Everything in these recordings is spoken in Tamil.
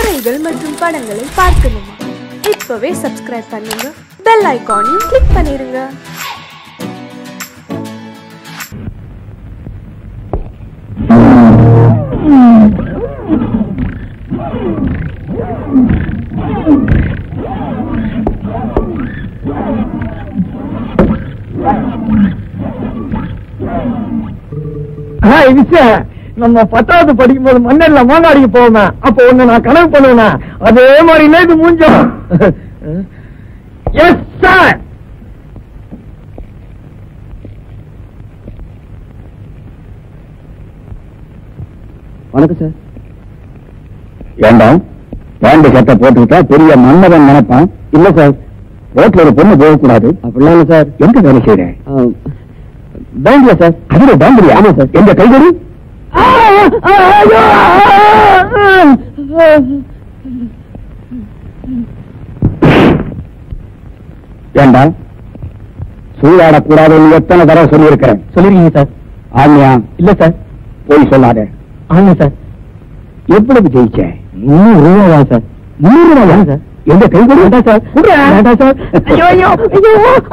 கதைகள் மற்றும் படங்களை பார்க்கணுமா? இப்பவே சப்ஸ்கிரைப் பண்ணுங்க, பெல் ஐகானையும் கிளிக் பண்ணிருங்க. நம்ம 10வது படிக்கும்போது மண்ணெல்ல மாங்காடிக்கு போவேன். அப்போ ஒண்ணு நான் கனவு பண்ணுவேன். அதே மாதிரி இது மூஞ்சம். Yes sir. வணக்கம் சார். வேண்டாம், பேண்ட் சட்டை போட்டுக்கிட்டா பெரிய மன்னவன் நினைப்பான். இல்ல சார், ரோட்ல ஒரு பொண்ணு போகக்கூடாது. அப்படிலாம் இல்ல சார். எங்க வேலை செய்யறேன்? பேங்க்ல சார். அதுல பேங்க்ல? ஆமா சார். எங்க கைகொடி? வேண்டாம், சூழாடக்கூடாதுன்னு எத்தனை தடவை சொல்லியிருக்கிறேன். சொல்லிருக்கீங்க சார். ஆமியா? இல்ல சார். போய் சொல்லாத. ஆமா சார். எவ்வளவு ஜெயிச்சேன்? 300 ரூபாயா சார்? 300 ரூபாயா சார்? எந்த கைகொடி? வேண்டாம் சார். வேண்டாம் சார். ஐயோ ஐயோ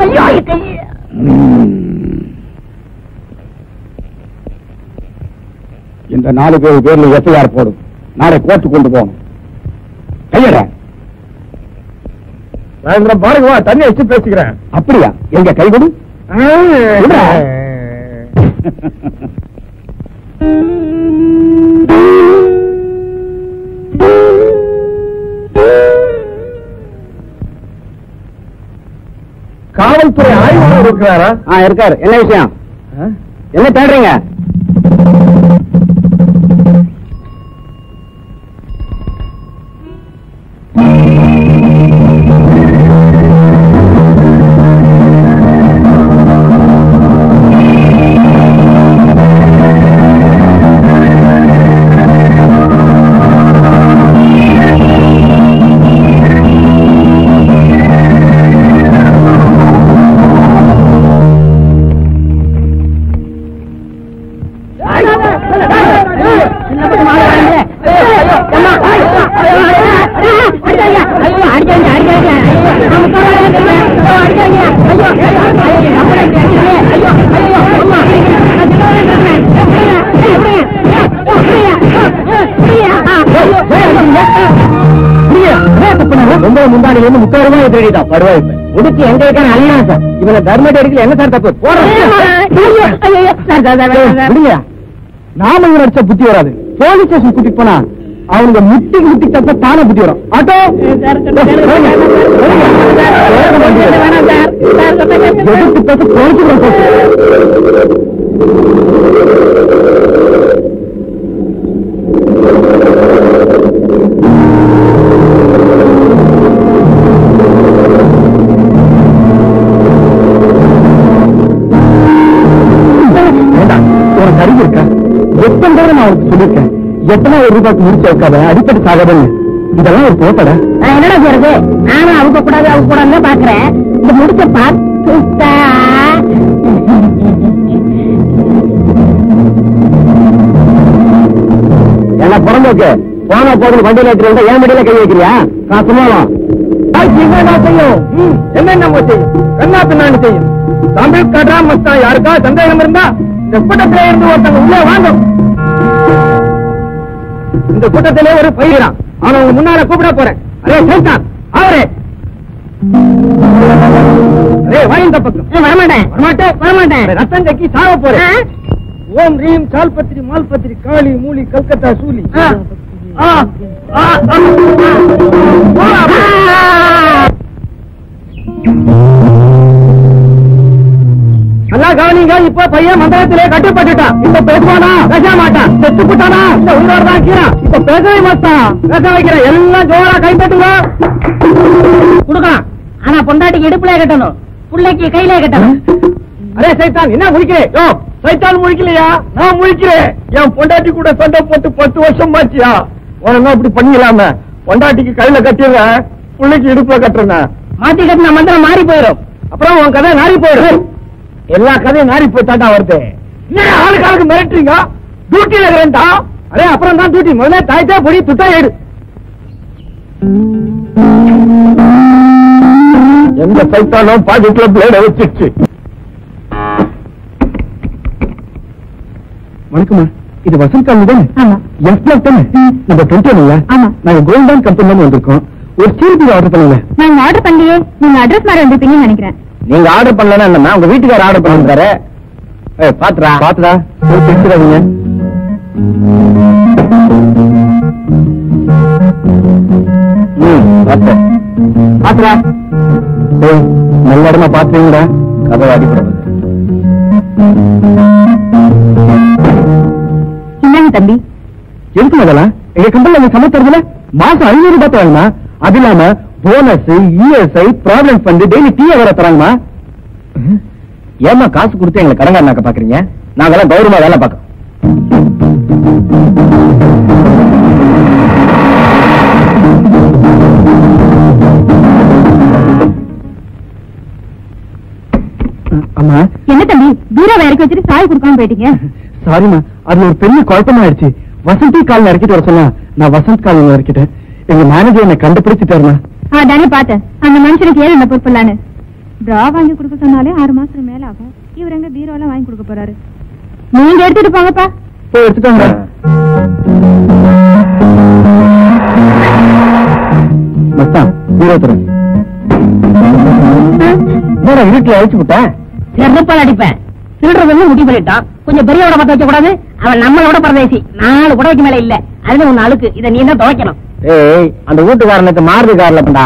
ஐயோ. இந்த 4 பேர்ல எஃப்ஐஆர் போடும். நாளை கோர்ட்டு கொண்டு போகணும். கையட பாருங்க, தண்ணி வச்சு பேசிக்கிறேன். அப்படியா? எங்க கைகொடு? காவல்துறை ஆய்வாளர் இருக்கிறாரா? இருக்காரு. என்ன விஷயம்? என்ன தேடுறீங்க? உடுக்கி எங்க இருக்கான அல்லா சார். இவனை தர்மடி அடிக்கல. என்ன சார் தப்பு? நாம இவன் அடிச்ச புத்தி வராது. போலீஸ் ஸ்டேஷன் கூட்டிட்டு போனா அவனுங்க முட்டி தப்ப தானே புத்தி வரும். ஆட்டோ சொல்லிருக்கேன். எத்தனை ரூபாய்க்கு முடிச்சு வைக்காத, அடிப்படை சாகதன்னு. இதெல்லாம் ஒரு போட்டட. என்னடா செய்யறது? நானும் அவங்க கூடாது பாக்குறேன். இந்த முடிச்ச பார்த்து என்ன பிறந்தோக்கு போனா போதும். வண்டியில எடுத்து ஏன் வண்டியில கை வைக்கிறியா? காசுமாலும் செய்யும். என்னென்ன செய்யும்? கண்ணாத்து செய்யும். தமிழ் கடா மஸ்தா யாருக்கா சந்தேகம் இருந்தா இந்த கூட்டத்திலே இருந்து ஒருத்தங்க உள்ளே வாங்கும். இந்த கூட்டத்திலே ஒரு பயிரான். அவன் உங்க முன்னால கூப்பிட போறேன். அரே சைத்தான், அவரே வாயின் பக்கம் வரமாட்டேன். ரத்தம் கக்கி சாவ போறேன். ஓம் ரீம் சால்பத்திரி மால்பத்திரி காளி மூலி கல்கத்தா சூலி. நல்லா கவனிங்க. இப்ப பையன் மந்திரத்திலே கட்டுப்பட்டுட்டான். இப்ப பேசுவானா? பேச மாட்டான். செத்து போட்டானா? இந்த உங்களோட தான் இருக்கிறான். இப்ப பேசவே மாட்டான். பேச வைக்கிறேன். எல்லாம் ஜோரா கைப்பற்றுங்க. கொடுக்கலாம். ஆனா பொண்டாட்டிக்கு இடுப்புல கட்டணும், பிள்ளைக்கு கையில கட்டணும். அரே சைத்தான், என்ன முழிக்கிறேன்? சைத்தான் முழிக்கலையா? நான் முழிக்கிறேன். என் பொண்டாட்டி கூட சண்டை போட்டு 10 வருஷம் ஆச்சியா? உன இப்படி பண்ணிக்கலாம? பொண்டாட்டிக்கு கையில கட்டிடுறேன், பிள்ளைக்கு இடுப்புல கட்டுறேன். மாத்தி கட்டின மந்திரம் மாறி போயிடும். அப்புறம் உன் கதை நாரி போயிடும். எல்லா கதையும் நாரி போயிட்டாண்டா வருது. ஆளுக்கு மிரட்டுறீங்க? டியூட்டியில இருக்கிறேன்டா. அரே அப்புறம் தான் டியூட்டி. முதல்ல தாய்த்தா பொடி துட்டா ஏடு. எந்த சைத்தானும் பாக்கெட்ல பிளேட வச்சிருச்சு. வணக்கம்மா, இது வசந்த் காலனி தானே? ஆமா. எஸ் பிளாக் தானே? நம்ம 20 இல்ல? ஆமா. நாங்க கோல்டன் கம்பெனில வந்திருக்கோம். ஒரு ஸ்டீல் ஆர்டர் பண்ணல. நாங்க ஆர்டர் பண்ணலையே. நீங்க அட்ரஸ் மாதிரி வந்திருப்பீங்கன்னு நினைக்கிறேன். நீங்க ஆர்டர் பண்ணலன்னா என்னன்னா உங்க வீட்டுக்கார ஆர்டர் பண்ணிருக்காரு. பாத்துடா பாத்துடா போய் தெரிஞ்சுடாதீங்க. பாத்துடா நல்ல இடமா பாத்துறீங்கடா. கதை அடிப்பட என்னங்க தம்பி? எதுக்கு அதெல்லாம்? எங்க கம்பெனில சமைக்கிறதுல மாசம் 500 ரூபாய் தராங்கம்மா. அது இல்லாம bonus, ESI, provident fund, daily tea வேற தராங்கம்மா. ஏமா காசு கொடுத்து எங்களை கடங்காரனாக்க பாக்குறீங்க? நாங்கெல்லாம் கௌரவமா வேலை பார்க்கறோம். அம்மா. என்ன தம்பி பீரோ இறக்கி வச்சுட்டு சாய் கொடுக்காம போயிட்டீங்க? சாரிமா, அது ஒரு பெரிய குழப்பமாயிடுச்சு. வசந்தி கால் இறக்கிட்டு வர சொன்னா நான் வசந்த் கால் இறக்கிட்டேன். எங்க மேனேஜர் என்னை கண்டுபிடிச்சிட்டாருமா. தானே பார்த்தேன். அந்த மனுஷனுக்கு ஏன் என்ன பொறுப்பில்லான்னு. டிரா வாங்கி கொடுக்க சொன்னாலே 6 மாசத்துக்கு மேல ஆகும். இவர் எங்க பீரோ எல்லாம் வாங்கி கொடுக்க போறாரு? நீங்க எடுத்துட்டு போங்கப்பா. போய் எடுத்துட்டாங்க. மச்சான் பீரோ தர வீட்டுல அழைச்சு விட்டேன். செருப்பால் அடிப்பேன். திருடுறது முடிவு பண்ணிட்டான். கொஞ்சம் பெரியவோட பத்த வைக்க கூடாது. அவன் நம்மளோட பரதேசி. 4 குடவைக்கு மேல இல்ல. அதுல 1 அழுக்கு. இதை நீ தான் துவைக்கணும். ஏய், அந்த வீட்டுக்காரனுக்கு மாருதி கார்ல பண்ணா.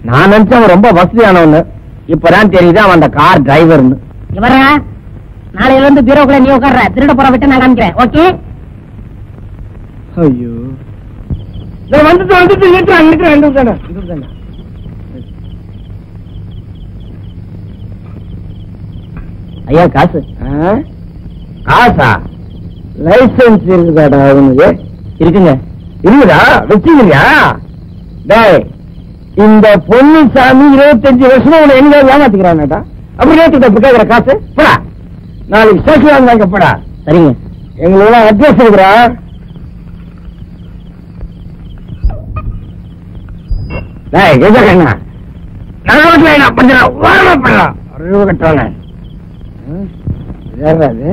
நான் நினைச்சேன் அவன் ரொம்ப வசதியானவன்னு. இப்பதான் தெரியுது அவன் அந்த கார் டிரைவர்னு. இவரா நாளையில இருந்து பீரோக்குள்ள நீ உட்கார்ற. திருட போற விட்டு நான் காமிக்கிறேன். ஓகே? ஐயோ, வந்துட்டு ஐயா காசு. காசா? லைசன்ஸ் இருக்குதாடா உனக்கு? இருக்குங்க. இருக்குதா? வச்சுக்கிறியா? டேய், இந்த பொன்னுசாமி 25 வருஷமா உன்னை எங்க ஏமாத்திக்கிறான்டா. அப்படி ஏத்துக்கிட்ட இப்ப கேக்குற காசு போடா. நாளைக்கு ஸ்டேஷன் வாங்க போடா. சரிங்க. எங்களோட அட்ரஸ் இருக்குறா. டேய் கேட்கறேன். நகரத்துல என்ன பண்றா? வாரமா பண்றா. அறிவு கட்டுறாங்க. ஏறாது.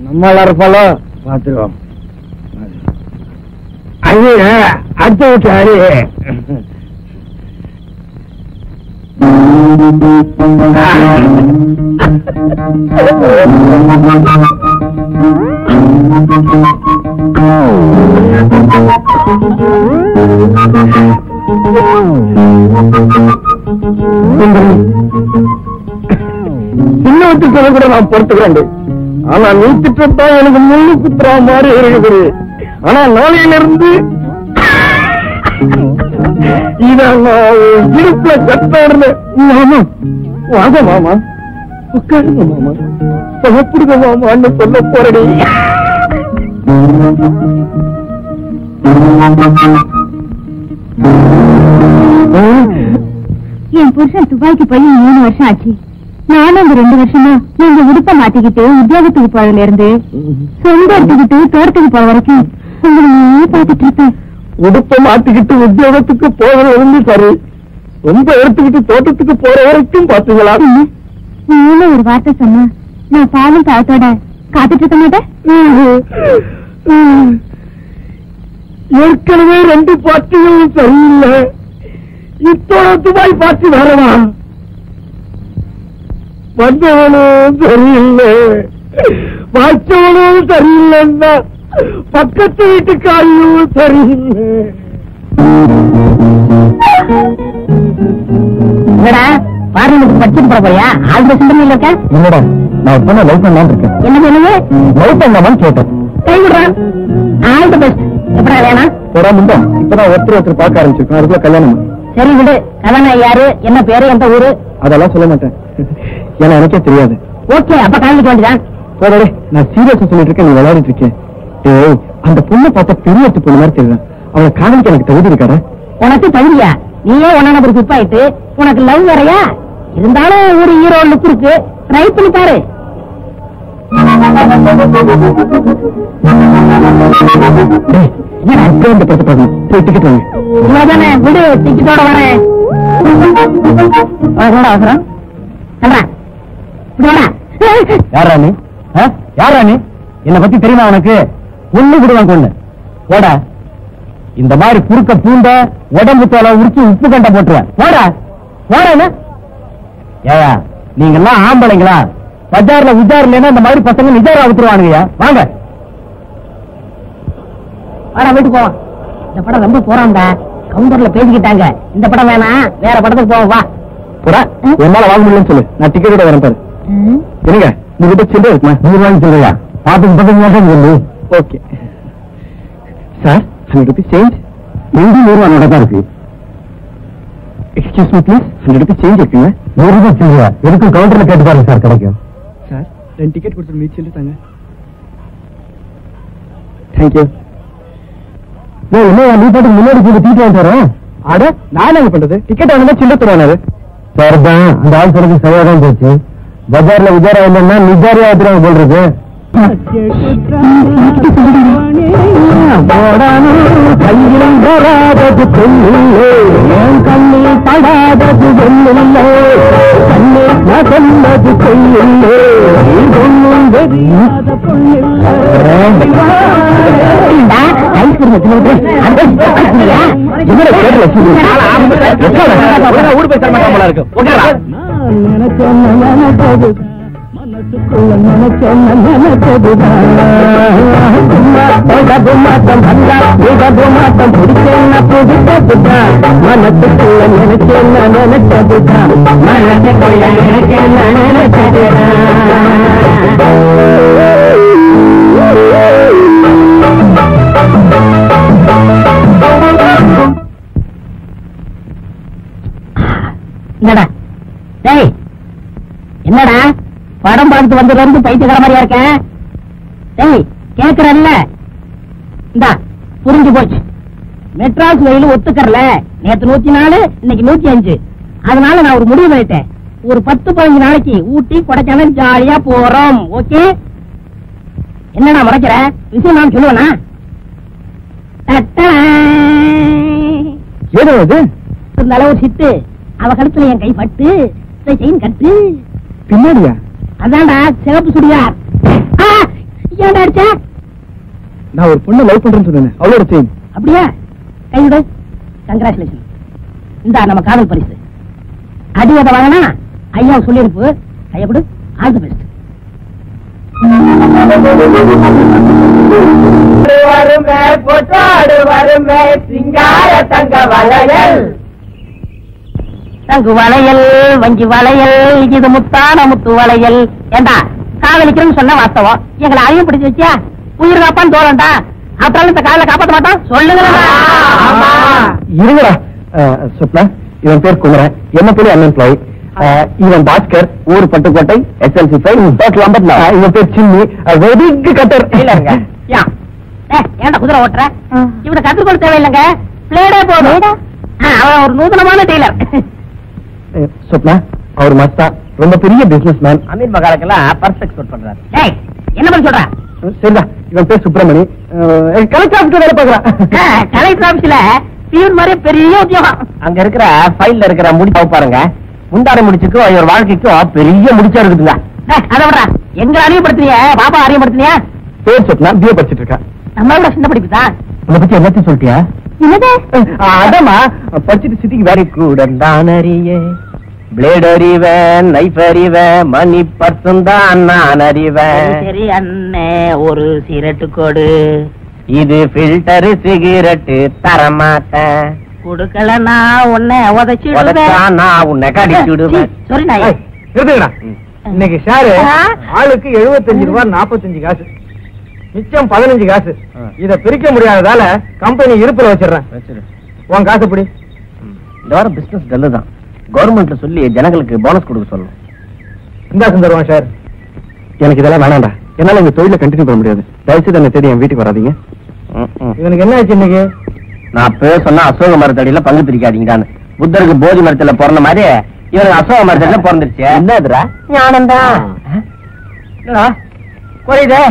நம்மள இருப்பாலோ பாத்துருவோம். அது அடுத்த விட்டாரு. சின்னத்துக்கு கூட நான் பொறுத்துக்கிறேன். ஆனா நீ திட்டத்தான் எனக்கு முள்ளு குத்துறா மாதிரி இருக்குது. ஆனா நாளையில இருந்து இடுப்புல கட்டாடுல. வாங்க மாமா, உட்காருங்க மாமா, சாப்பிடுங்க மாமான்னு சொல்ல போறடி. என் புருஷன் துபாய்க்கு போய் 3 வருஷம் ஆச்சு. நானும் அந்த 2 வருஷமா நீங்க உடுப்ப மாட்டிக்கிட்டு உத்தியோகத்துக்கு போறதுல இருந்து சொந்த எடுத்துக்கிட்டு தோட்டத்துக்கு போற வரைக்கும் உங்களை பாத்துட்டு இருப்பேன். உடுப்ப மாட்டிக்கிட்டு உத்தியோகத்துக்கு போறது இருந்து சரி, ரொம்ப எடுத்துக்கிட்டு தோட்டத்துக்கு போற வரைக்கும் பாத்தீங்களா? நீங்களும் ஒரு வார்த்தை சொன்னா நான் பாலும் காலத்தோட காத்துட்டு இருக்க மாட்டேன். ஏற்கனவே 2 பாட்டிகளும் சரியில்லை. இத்தோட துபாய் பாட்டி வரவா? வந்தவனும் சரியில்லை, வாய்ச்சவனும் சரியில்லைன்னா பக்கத்து வீட்டுக்காரியும் சரியில்லை. பார்லிமெண்ட் படிச்சுட்டு போற போறியா? ஆல்ரெடி சிந்தனையில் இருக்க? இல்லடா, நான் இப்ப லவ் பண்ணலான்னு இருக்கேன். என்ன சொல்லுங்க? லவ் பண்ணலாமான்னு கேட்டேன். கை விடுறான். All the best. எப்படா வேணா? போடா முண்டா, இப்பதான் ஒருத்தர் பார்க்க ஆரம்பிச்சிருக்கோம். அதுக்குள்ள கல்யாணம். சரி விடு. கல்யாணம் யாரு, என்ன பேரு, எந்த ஊரு? அதெல்லாம் சொல்ல மாட்டேன். ஏன்னா எனக்கே தெரியாது. ஓகே, அப்ப கலந்துக்க வேண்டியதான். போடே, நான் சீரியஸா சொல்லிட்டு இருக்கேன், நீ விளையாடிட்டு இருக்கேன். ஏய், அந்த பொண்ணை பார்த்தா பெரிய பொண்ணு மாதிரி தெரியல. அவளை காதலிக்க எனக்கு தகுதி இருக்காரு. உனக்கு தகுதியா? நீயே 1 நம்பர் பிப் ஆயிட்டு உனக்கு லவ் வேறையா? இருந்தாலும் ஒரு ஹீரோ லுக் இருக்கு. ட்ரை பண்ணி பாரு. இந்த படத்தை பார்க்கணும். போய் டிக்கெட் வாங்க. இவ்வளவுதானே, விடு, டிக்கெட்டோட வரேன். அவசரம் யாரா நீ? யாரா நீ? என்னை பத்தி தெரியுமா உனக்கு? ஒண்ணு விடுவான் கொண்டு போட. இந்த மாதிரி குறுக்க பூண்ட உடம்பு தோலை உரிச்சு உப்பு கண்ட போட்டுருவேன். போட போட. ஏயா நீங்க எல்லாம் ஆம்பளைங்களா? பஜார்ல உஜார் இல்லைன்னா இந்த மாதிரி பசங்க நிஜாரா விட்டுருவானுங்கய்யா. வாங்க வாடா, வீட்டுக்கு போவான். இந்த படம் ரொம்ப போறான்டா, கவுண்டர்ல பேசிக்கிட்டாங்க. இந்த படம் வேணாம், வேற படத்துக்கு போவோம். வா போடா. என்னால வாங்க முடியலன்னு சொல்லு, நான் டிக்கெட்டோட வரேன் பாரு. என்னங்க உங்ககிட்ட சில்லறை இருக்குமா? 100 ரூபாய்க்கு சொல்றியா? பாத்துக்கு சொல்லு. Okay sir, 100 rupees change. 100 ரூபாய் தான் இருக்கு. Excuse me please, 100 rupees change இருக்குங்க. 100 ரூபாய் சில்லறையா? எதுக்கும் கவுண்டர்ல கேட்டு பாருங்க சார், கிடைக்கும். சார் 2 டிக்கெட் கொடுத்து மீட் சொல்லி தாங்க. தேங்க்யூ. என்ன நீ பாட்டு முன்னாடி போய் தீட்டு வாங்க தரோம். அட நான் என்ன பண்றது? டிக்கெட் வாங்கினா சில்லறை தருவானு சார் தான். அந்த ஆள் சொல்றது சரியா தான் போச்சு. பஜார்ல உஜாரா இல்லைன்னா நிஜாரியா ஆத்துறாங்க போடுறது. கையில் வராதது பொண்ணில்லை, என் கண்ணில் படாதது வெண்ணில்லை, கண்ணில் சொன்னது பொண்ணில்லை, ஒன்னும் தெரியாத பொண்ணில்லை. ஊடு போய் தரமாட்டா இருக்கு. மனசுக்குள்ள என்னடா டேய், என்னடா படம் பார்த்து வந்ததுல இருந்து பைத்தியக்கார மாதிரியா இருக்கேன். டேய் கேக்குறல்ல, இந்தா புரிஞ்சு போச்சு. மெட்ராஸ் வெயில் ஒத்துக்கறல. நேத்து 104, இன்னைக்கு 105. அதனால நான் ஒரு முடிவு பண்ணிட்டேன். ஒரு 10-15 நாளைக்கு ஊட்டி கொடைக்கானல் ஜாலியா போறோம். ஓகே? என்னடா முறைக்கிற? விஷயம் நான் சொல்லுவேனா? ஏதோ அது இருந்தாலும் ஒரு சித்து அவ கழுத்துல என் கை பட்டு செயின் கட்டு பின்னாடியா? அதான்டா சிவப்பு சுடியார். ஏன்டா அடிச்ச? நான் ஒரு பொண்ணை லவ் பண்றேன்னு சொன்னேன், அவளோட செயின். அப்படியா? கைவிடு. கங்க்ராச்சுலேஷன். இந்த நம்ம காதல் பரிசு. அடிவதை வாங்கினா ஐயா சொல்லிருப்பு. கைய கொடு. All the best. வருமே பொட்டாடு வருமே சிங்கார தங்க வளையல், தங்கு வளையல், வஞ்சி வளையல், இது முத்தான முத்து வளையல். ஏண்டா காதலிக்கிறேன்னு சொன்ன வாஸ்தவம், எங்களை அதையும் பிடிச்சு வச்சியா? உயிர் காப்பான்னு தோறண்டா. அப்புறம் இந்த காதலை காப்பாற்ற மாட்டோம். சொல்லுங்க. இருங்கடா. சுப்னா, இவன் பேர் குமரன், என்ன பேரு அன்எம்ப்ளாய். இவன் பாஸ்கர், ஊர் பட்டுக்கோட்டை, SLC 5, டோட்டல் 54. இவன் பேர் சின்னி, வெடிக்கு கட்டர். ஏன்டா குதிரை ஓட்டுற? இவனை கத்துக்கொள்ள தேவையில்லைங்க, பிளேடே போதும். அவன் ஒரு நூதனமான டெய்லர். சுப்னா, அவர் மஸ்தா, ரொம்ப பெரிய பிசினஸ் மேன். அமீர் மகாலுக்கெல்லாம் பர்ஸ் எக்ஸ்போர்ட் பண்றாரு. என்ன பண்ண சொல்ற? சரிதா. இவன் பேர் சுப்பிரமணி, கலெக்டர் ஆபீஸ்ல வேலை பார்க்கறான். கலெக்டர் ஆபீஸ்ல பியூன் மாதிரி பெரிய உத்தியோகம். அங்க இருக்கிற ஃபைல்ல இருக்கிற முடிச்சு பாருங்க. முந்தாரை முடிச்சுக்கும் இவர் வாழ்க்கைக்கும் பெரிய முடிச்சா இருக்குதுங்க. அதை விடுறா. எங்க அறியப்படுத்தினிய பாபா அறியப்படுத்தினியா? பேர் சொன்னா பிஏ படிச்சிட்டு இருக்கா. நம்மளோட சின்ன படிப்பு தான். உன்னை பத்தி எல்லாத்தையும் சொல்லிட்டியா? அதாமா படிச்சுட்டு சிட்டிக்கு வேற கூட நான் அறிய பிளேட் அறிவேன், நைஃப் அறிவேன், மணி பர்சன் தான் நான் அறிவேன். சரி அண்ணே, ஒரு சிகரெட்டு கொடு. இது ஃபில்டர் சிகரெட்டு தரமாட்டேன். கொடுக்கலன்னா உன்னை உதைச்சிடுவேன். நான் உன்னை கடிச்சுடுவேன். சரி நாய். இருக்குங்கடா. இன்னைக்கு ஷேரு ஆளுக்கு 75 ரூபாய் 45 காசு, மிச்சம் 15 காசு. இத பிரிக்க முடியாததால கம்பெனி இருப்புல வச்சிடறேன். உன் காசு பிடி. இந்த வாரம் பிசினஸ் டல்லுதான். கவர்மெண்ட்ல சொல்லி ஜனங்களுக்கு போனஸ் கொடுக்க சொல்லணும். இந்த சுந்தரவன் சார், எனக்கு இதெல்லாம் வேணாண்டா. என்னால இந்த தொழில கண்டினியூ பண்ண முடியாது. தயவுசெய்து என்னை தேடி என் வீட்டுக்கு வராதீங்க. இவனுக்கு என்ன ஆச்சு இன்னைக்கு? நான் சொன்னா அசோக மரத்தடியில பங்கு பிரிக்காதீங்கடான்னு. புத்தருக்கு போதி மரத்துல பிறந்த மாதிரி இவனுக்கு அசோக மரத்தடியில பிறந்துருச்சு. என்னதுரா? ஞானம்தான். குறையுதே.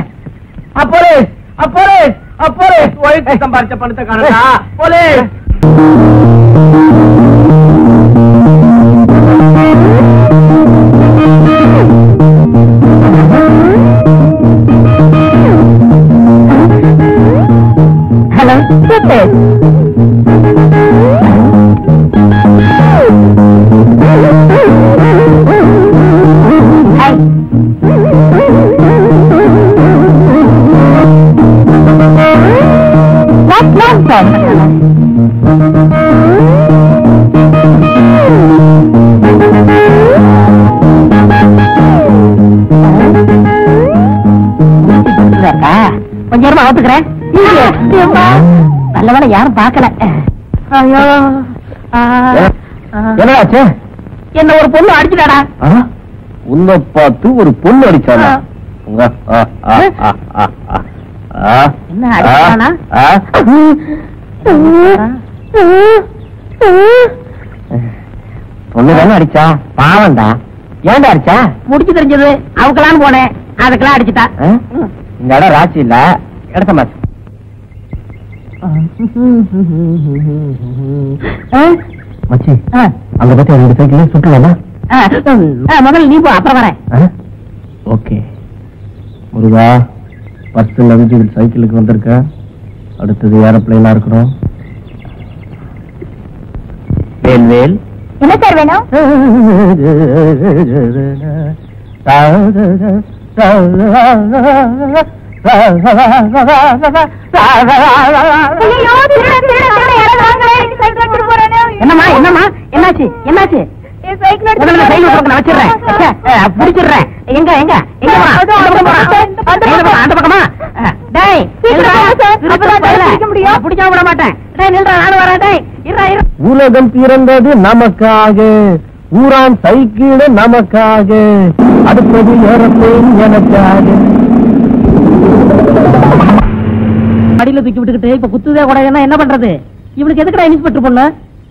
அப்போலேஸ் அப்போலேஸ் போலீஸ் ஒழிச்சு சம்பாரிச்ச பணத்தை காணா போலீஸ். ஹலோ கொஞ்ச நேரமா ஆத்துக்கிறேன். நல்ல வேலை யாரும் பாக்கல. என்னாச்சு? என்ன ஒரு பொண்ணு அடிச்சுட்டாடா. உன்னை பார்த்து ஒரு பொண்ணு அடிச்சானா? என்ன அடிச்சானா? பொண்ணு தானே அடிச்சா? பாவண்டா. ஏன்டா அடிச்சா? முடிச்சு தெரிஞ்சது அவக்கலான்னு போனேன், அதுக்கெல்லாம் அடிச்சுட்டா. இந்த இடம் ராசி இல்ல, இடத்த மாச்சு. மச்சி, அங்க பத்தி 2 சைக்கிள் சுட்டுவானா? முதல்ல நீ போ, அப்புறம் வரேன். ஓகே. முருகா, பஸ்ல இருந்து சைக்கிளுக்கு வந்திருக்க. அடுத்தது ஏரோப்ளைனா இருக்கணும். வேல் வேல். என்ன சார் வேணும்? என்னம்மா என்னம்மா என்னாச்சு என்னாச்சு? பிடிச்சிடுறேன். எங்க எங்க எங்க அந்த பக்கமா? பிடிக்காம விட மாட்டேன். நானும் வரேன். உலகம் பிறந்தது நமக்காக, ஊரான் சைக்கிள் நமக்காக, அடுத்தது ஏரோப்ளைன் எனக்காக. அடியில தூக்கி விட்டுக்கிட்டு இப்ப குத்துதே கூட என்ன பண்றது? இவனுக்கு எதுக்குடா இன்ஸ்பெக்டர் பொண்ணு?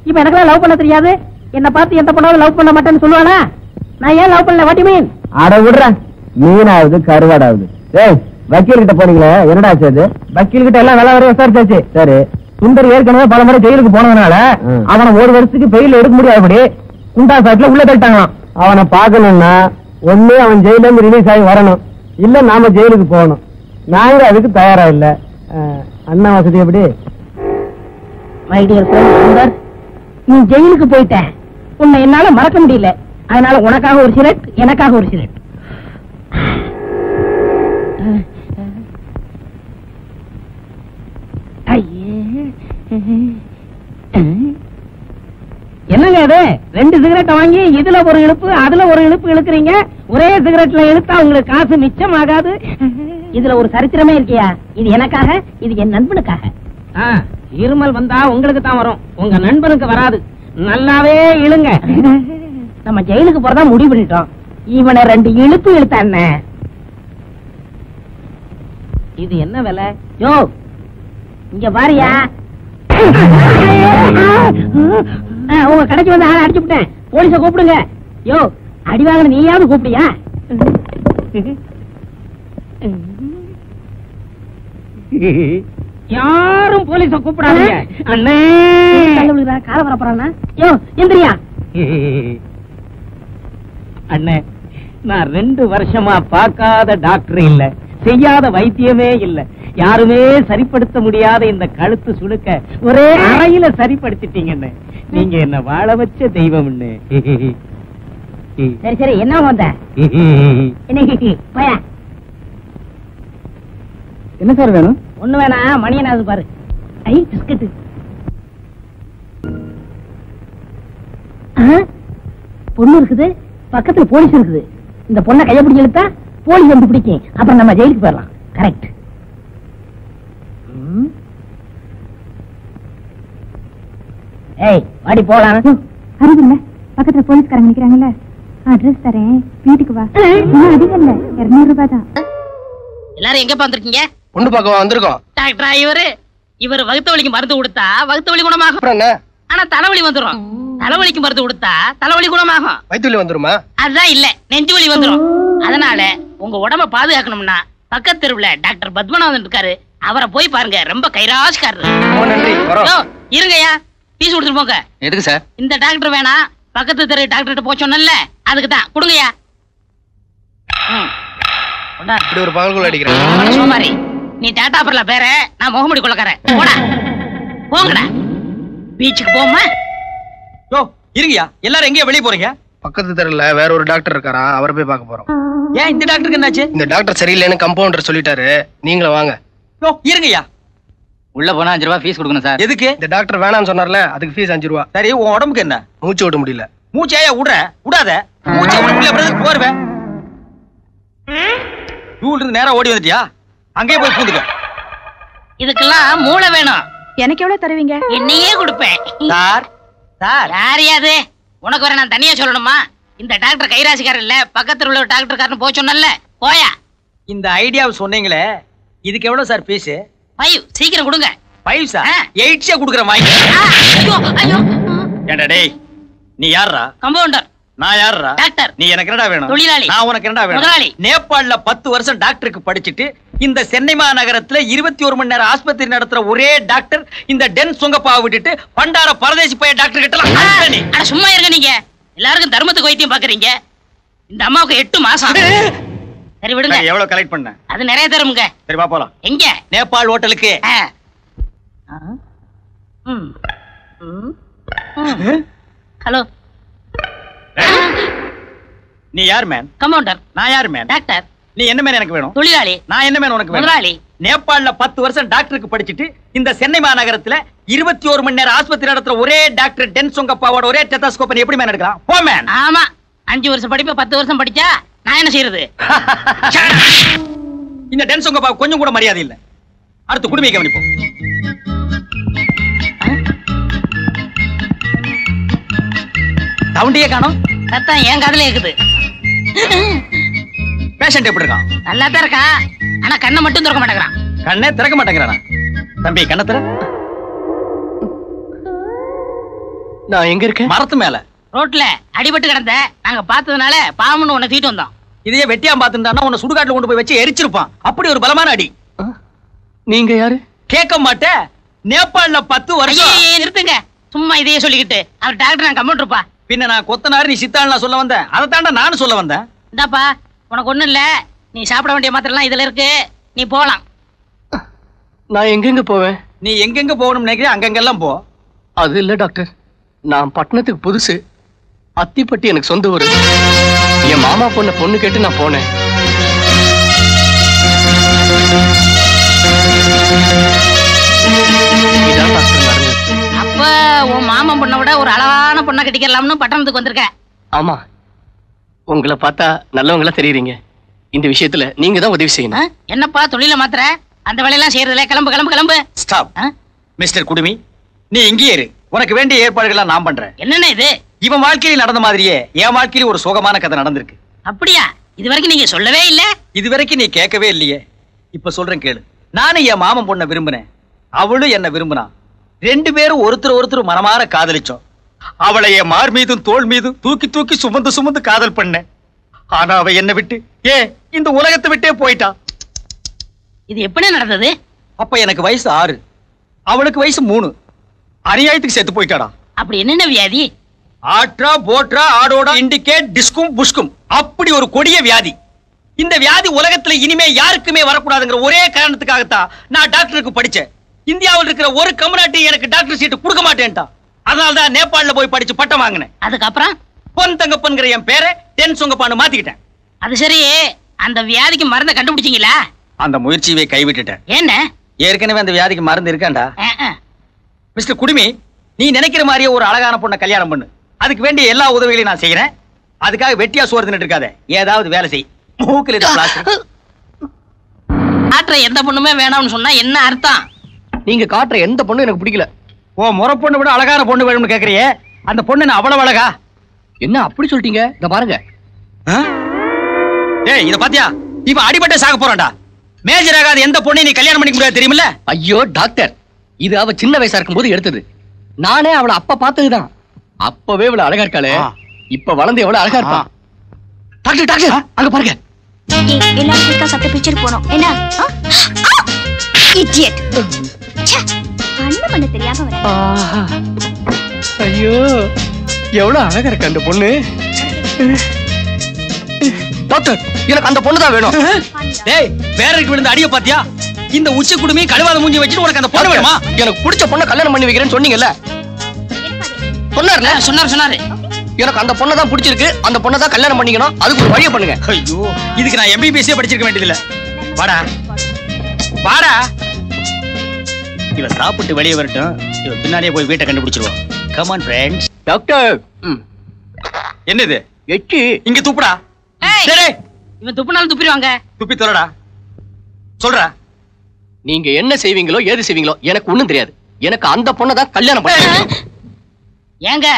இப்ப எனக்கெல்லாம் லவ் பண்ண தெரியாது. என்ன பார்த்து எந்த பொண்ணாவது லவ் பண்ண மாட்டேன்னு சொல்லுவானா? நான் ஏன் லவ் பண்ணல? வாட்டி மீன்? அட விடுறேன், மீனாவது கருவாடாவது. ஏய், வக்கீல் கிட்ட போனீங்களே, என்னடா ஆச்சு? வக்கீல் கிட்ட எல்லாம் நல்லா வர விசாரிச்சாச்சு. சரி, சுந்தர் ஏற்கனவே பல முறை ஜெயிலுக்கு போனதுனால அவனை 1 வருஷத்துக்கு பெயில் எடுக்க முடியாதபடி குண்டா சாட்ல உள்ள தட்டாங்களாம். அவனை பாக்கணும்னா ஒண்ணு அவன் ஜெயில இருந்து ரிலீஸ் ஆகி வரணும், இல்ல நாம ஜெயிலுக்கு போகணும். நாங்க அதுக்கு தயாரா இல்ல. அண்ணா வசதி எப்படி? மை டியர் சுந்தர், நீ ஜெயிலுக்கு போயிட்ட, உன்னை என்னால மறக்க முடியல. அதனால உனக்காக ஒரு சிகரெட், எனக்காக ஒரு சிகரெட். என்னங்க இது? 2 சிகரெட் வாங்கி இதுல ஒரு இழுப்பு அதுல ஒரு இழுப்பு இழுக்கிறீங்க. ஒரே சிகரெட்ல இழுத்தா உங்களுக்கு காசு மிச்சம் ஆகாது. இதுல ஒரு சரித்திரமே இருக்கியா? இது எனக்காக, இது என் நண்பனுக்காக. இருமல் வந்தா உங்களுக்கு தான் வரும், உங்க நண்பனுக்கு வராது. நல்லாவே இழுங்க. நம்ம ஜெயிலுக்கு போறதா முடிவு பண்ணிட்டோம். இவனை 2 இழுப்பு இழுத்தான். இது என்ன விலை? யோ இங்க பாரியா, உங்க கடைக்கு வந்து ஆளை அடிச்சு விட்டேன். போலீஸ கூப்பிடுங்க. யோ அடி வாங்கின நீயாவது கூப்பிடியா? யாரும் போலீஸ கூப்பிடாதீங்க. அண்ணே கால வர போறானா? யோ எந்திரியா. அண்ணே, நான் 2 வருஷமா பார்க்காத டாக்டர் இல்ல, செய்யாத வைத்தியமே இல்ல, யாருமே சரிப்படுத்த முடியாத இந்த கழுத்து சுளுக்க ஒரே அறையில சரிப்படுத்திட்டீங்க. நீங்க என்ன வாழ வச்ச தெய்வம். சரி சரி, என்ன வந்த? என்ன சார் வேணும்? ஒண்ணு வேணா, மணியனாவது பாரு. ஐ பிஸ்கட். பொண்ணு இருக்குது, பக்கத்துல போலீஸ் இருக்குது. இந்த பொண்ணை கைய பிடிச்சி இழுத்தா போலீஸ் வந்து பிடிக்கும். அப்புறம் நம்ம ஜெயிலுக்கு போயிடலாம். கரெக்ட். ஏய் வாடி போலாம். அறிவில்ல, பக்கத்துல போலீஸ்காரங்க நிக்கிறாங்கல்ல. அட்ரஸ் தரேன், வீட்டுக்கு வா. அதிகம் இல்ல, 200 ரூபாய் தான். எல்லாரும் எங்க பாந்துருக்கீங்க? பொண்ணு பார்க்க வந்திருக்கோம். டாக்டரா இவர் வகுத்த வலிக்கு மருந்து கொடுத்தா வகுத்த வலி குணமாகும். ஆனா தலைவலி வந்துடும். தலைவலிக்கு மருந்து கொடுத்தா தலைவலி குணமாகும். வயிற்று வலி வந்துருமா? அதுதான் இல்ல, நெஞ்சு வலி வந்துடும். அதனால உங்க உடம்ப பாதுகாக்கணும்னா பக்கத்து தெருவுல டாக்டர் பத்மநாதன் இருக்காரு, அவரை போய் பாருங்க, ரொம்ப கைராஜ்காரரு. நன்றி. இருங்கய்யா, பீஸ் கொடுத்துட்டு போங்க. எதுக்கு சார்? இந்த டாக்டர் வேணா, பக்கத்து தெரு டாக்டர்கிட்ட போச்சோன்னல்ல, அதுக்கு தான். கொடுங்கய்யா. இப்படி ஒரு பகல்குள்ள அடிக்கிறேன். சோமாரி, நீ டாடா பர்ல பேர, நான் முகமுடி கொள்ளக்காரன். போடா, போங்கடா. பீச்சுக்கு போமா? இருங்கயா, எல்லாரும் எங்கேயா வெளியே போறீங்க? பக்கத்து தெருல வேற ஒரு டாக்டர் இருக்காரா, அவரை போய் பார்க்க போறோம். ஏன் இந்த டாக்டருக்கு என்னாச்சு? இந்த டாக்டர் சரியில்லைன்னு கம்பவுண்டர் சொல்லிட்டாரு, நீங்களும் வாங்க. இருங்கயா. உள்ள போனா 5 ரூபாய் ஃபீஸ் கொடுக்கணும் சார். எதுக்கு? இந்த டாக்டர் வேணாம்னு சொன்னார்ல, அதுக்கு ஃபீஸ் 5 ரூபாய். சரி, உன் உடம்புக்கு என்ன? மூச்சு விட முடியல. மூச்சையா விடுற? விடாத. மூச்சை விட முடியல, போருவேன். ரூல் இருந்து நேரா ஓடி வந்துட்டியா? அங்கேயே போய் பூந்துக்க. இதுக்கெல்லாம் மூளை வேணும். எனக்கு எவ்வளவு தருவீங்க? என்னையே கொடுப்பேன். சார் சார், யாரையாது உனக்கு வர நான் தனியா சொல்லணுமா? இந்த டாக்டர் கைராசிக்காரர் இல்ல, பக்கத்துல உள்ள டாக்டர் போய் சொன்னல. போயா. இந்த ஐடியாவை சொன்னீங்களே, இதுக்கு எவ்வளவு சார் ஃபீஸ்? 5. சீக்கிரம் கொடுங்க. 5 சார்? 8 கொடுக்குற வாங்கி. ஐயோ ஐயோ. ஏண்டா டேய், நீ யாரா? கம்பவுண்டர். நான் யாரா? டாக்டர். நீ எனக்கு என்னடா வேணும்? தொழிலாளி. நான் உனக்கு என்னடா வேணும்? முதலாளி. நேபாள்ல 10 வருஷம் டாக்டருக்கு படிச்சிட்டு இந்த சென்னை மாநகரத்துல 21 மணி நேரம் ஆஸ்பத்திரி நடத்துற ஒரே டாக்டர் இந்த டென் சுங்கப்பா விட்டுட்டு பண்டார பரதேசி போய் டாக்டர் கிட்ட சும்மா இருங்க. நீங்க எல்லாருக்கும் தர்மத்துக்கு வைத்தியம் பாக்குறீங்க. இந்த அம்மாவுக்கு 8 மாசம். சரி விடுங்க. எவ்வளவு கலெக்ட் பண்ண? அது நிறைய தருமுங்க. சரி வா போலாம். எங்க? நேபாள் ஹோட்டலுக்கு. ஹலோ. நீ யார் மேன்? கம்பவுண்டர். நான் யார் மேன்? டாக்டர். நீ என்ன மேன் எனக்கு வேணும்? தொழிலாளி. நான் என்ன மேன் உனக்கு வேணும்? முதலாளி. நேபாள்ல 10 வருஷம் டாக்டருக்கு படிச்சிட்டு இந்த சென்னை மாநகரத்துல 21 மணி நேரம் ஆஸ்பத்திரி நடத்துற ஒரே டாக்டர் டென் சுங்கப்பாவோட ஒரே டெத்தாஸ்கோப் எப்படி மேன் எடுக்கலாம்? போ மேன். ஆமா, 5 வருஷம் படிப்பு 10 வருஷம் படிச்சா நான் என்ன செய்யறது? இந்த டென் சுங்கப்பா கொஞ்சம் கூட மரியாதை இல்ல. அடுத்து குடுமையை கவனிப்போம். சவுண்டியே காணோம். சத்தம் என் காதுல இருக்குது. பேஷண்ட் எப்படி இருக்கான்? நல்லா தான் இருக்கான், ஆனா கண்ணை மட்டும் திறக்க மாட்டேங்கிறான். கண்ணே திறக்க மாட்டேங்கிறானா? தம்பி கண்ணை திற. நான் எங்க இருக்கேன்? மரத்து மேல ரோட்ல அடிபட்டு கிடந்த நாங்க பார்த்ததுனால பாவம்னு உன்னை தூக்கிட்டு வந்தோம். இதையே வெட்டியா பாத்துட்டானா உன்னை சுடுகாட்டுல கொண்டு போய் வச்சு எரிச்சிருப்பான். அப்படி ஒரு பலமான அடி. நீங்க யாரு? கேட்க மாட்டேன். நேபாள்ல 10 வருஷம். ஐயே, நிறுத்துங்க. சும்மா இதையே சொல்லிக்கிட்டு. அவர் டாக்டர், நான் கம்பவுண்டர்ப்பா. பின்ன நான் கொத்தனாரு, நீ சித்தாள் நான் சொல்ல வந்தேன். அதை தாண்டா நானும் சொல்ல வந்தேன். இந்தாப்பா, உனக்கு ஒண்ணும் இல்ல. நீ சாப்பிட வேண்டிய மாத்திரலாம் இதுல இருக்கு. நீ போலாம். நான் எங்கெங்க போவேன்? நீ எங்கெங்க போகணும்னு நினைக்கிறேன் அங்கெங்கெல்லாம் போ. அது இல்ல டாக்டர், நான் பட்டணத்துக்கு புதுசு. அத்திப்பட்டி எனக்கு சொந்த ஊரு. என் மாமா பொண்ணு கேட்டு நான் போனேன். இதான் டாக்டர் நடந்தது. அப்ப உன் மாமன் பொண்ணை விட ஒரு அழகான பொண்ணை கட்டிக்கலாம்னு பட்டணத்துக்கு வந்திருக்க. ஆமா, உங்களை பார்த்தா நல்லவங்களா தெரியுறீங்க. இந்த விஷயத்துல நீங்க தான் உதவி செய்யணும். என்னப்பா தொழில மாத்திர? அந்த வேலையெல்லாம் செய்யறதுல. கிளம்பு கிளம்பு கிளம்பு. ஸ்டாப். மிஸ்டர் குடுமி, நீ இங்கேயே இரு. உனக்கு வேண்டிய ஏற்பாடுகளை நான் பண்றேன். என்னென்ன இது? இவன் வாழ்க்கையில் நடந்த மாதிரியே என் வாழ்க்கையில ஒரு சோகமான கதை நடந்திருக்கு. அப்படியா? இது வரைக்கும் நீங்க சொல்லவே இல்ல. இது வரைக்கும் நீ கேட்கவே இல்லையே. இப்ப சொல்றேன் கேளு. நானும் என் மாமன் பொண்ணை விரும்பினேன், அவளும் என்ன விரும்பினா. 2 பேரும் ஒருத்தர் மனமாற காதலிச்சோம். அவளை என் மார் மீதும் தோள் மீதும் தூக்கி தூக்கி சுமந்து காதல் பண்ணேன். ஆனா அவ என்ன விட்டு இந்த உலகத்தை விட்டே போயிட்டா. இது எப்படி நடந்தது? அப்ப எனக்கு வயசு 6, அவளுக்கு வயசு 3. அநியாயத்துக்கு செத்து போயிட்டாடா. அப்படி என்னென்ன வியாதி? ஆட்ரா போட்ரா ஆடோடா இண்டிகேட் டிஸ்கும் புஷ்கும், அப்படி ஒரு கொடிய வியாதி. இந்த வியாதி உலகத்துல இனிமே யாருக்குமே வரக்கூடாதுங்கிற ஒரே காரணத்துக்காகத்தான் நான் டாக்டருக்கு படிச்சேன். இந்தியாவில் இருக்கிற ஒரு கம்யூனிட்டி எனக்கு டாக்டர் சீட்டு கொடுக்க மாட்டேன்டா. அதனாலதான் நேபாள்ல போய் படிச்சு பட்டம் வாங்கினேன். அதுக்கப்புறம் பொன் தங்கப்பன்கிற என் பேரை டென் சுங்கப்பான்னு மாத்திக்கிட்டேன். அது சரி, அந்த வியாதிக்கு மருந்தை கண்டுபிடிச்சீங்களா? அந்த முயற்சியை கைவிட்டுட்டேன். என்ன? ஏற்கனவே அந்த வியாதிக்கு மருந்து இருக்காண்டா. மிஸ்டர் குடுமி, நீ நினைக்கிற மாதிரியே ஒரு அழகான பொண்ணை கல்யாணம் பண்ணு. அதுக்கு வேண்டிய எல்லா உதவிகளையும் நான் செய்யறேன். அதுக்காக வெட்டியா சோறு தின்னுட்டு இருக்காத, ஏதாவது வேலை செய். மூக்கில் காட்டுற எந்த பொண்ணுமே வேணாம்னு சொன்னா என்ன அர்த்தம்? நீங்க காட்டுற எந்த பொண்ணும் எனக்கு பிடிக்கல. ஓ, முறை பொண்ணு விட அழகான பொண்ணு வேணும்னு கேக்குறியே, அந்த பொண்ணு என்ன அவ்வளவு அழகா? என்ன அப்படி சொல்லிட்டீங்க? இத பாருங்க. ஏய், இத பாத்தியா? இவன் அடிபட்ட சாக போறான்டா. மேஜர் ஆகாத எந்த பொண்ணை நீ கல்யாணம் பண்ணிக்க முடியாது தெரியுமில்ல? ஐயோ டாக்டர், இது அவ சின்ன வயசா இருக்கும்போது எடுத்தது. நானே அவளை அப்ப பார்த்ததுதான். அப்பவே இவ்வளவு அழகா இருக்காளே, இப்ப வளர்ந்து எவ்வளவு அழகா இருப்பா. டாக்டர் டாக்டர், அங்க பாருங்க. எல்லாரும் சத்த பிக்சர் போனோம். என்ன? இடியட். கண்ணு பண்ண தெரியாம வர. ஐயோ எவ்வளவு அழகா இருக்கு அந்த பொண்ணு. டாக்டர் எனக்கு அந்த பொண்ணு தான் வேணும். டேய் வேறக்கு விழுந்த அடிய பாத்தியா? இந்த உச்சி குடுமி கழுவாத மூஞ்சி வச்சிட்டு உனக்கு அந்த பொண்ணு வேணுமா? எனக்கு பிடிச்ச பொண்ணை கல்யாணம் பண்ணி வைக்கிறேன்னு சொன்னீங்கல்ல. சொன்னார்ல? சொன்னாரு. எனக்கு அந்த பொண்ணை தான் பிடிச்சிருக்கு. அந்த பொண்ணை தான் கல்யாணம் பண்ணிக்கணும். அதுக்கு ஒரு வழியை பண்ணுங்க. ஐயோ இதுக்கு நான் MBBS படிச்சிருக்க வேண்டியதில்ல. வாடா வாடா. இவ சாப்பிட்டு வெளியே வரட்டும். இவ பின்னாடியே போய் வீட்டை கண்டுபிடிச்சிருவோம். Come on friends. டாக்டர் என்னது? எச்சி இங்க துப்புடா. சரி இவன் துப்புனாலும் துப்பிடுவாங்க. துப்பி தொலைடா. சொல்றா. நீங்க என்ன செய்வீங்களோ ஏது செய்வீங்களோ எனக்கு ஒண்ணும் தெரியாது. எனக்கு அந்த பொண்ணை தான் கல்யாணம் பண்ண. ஏங்க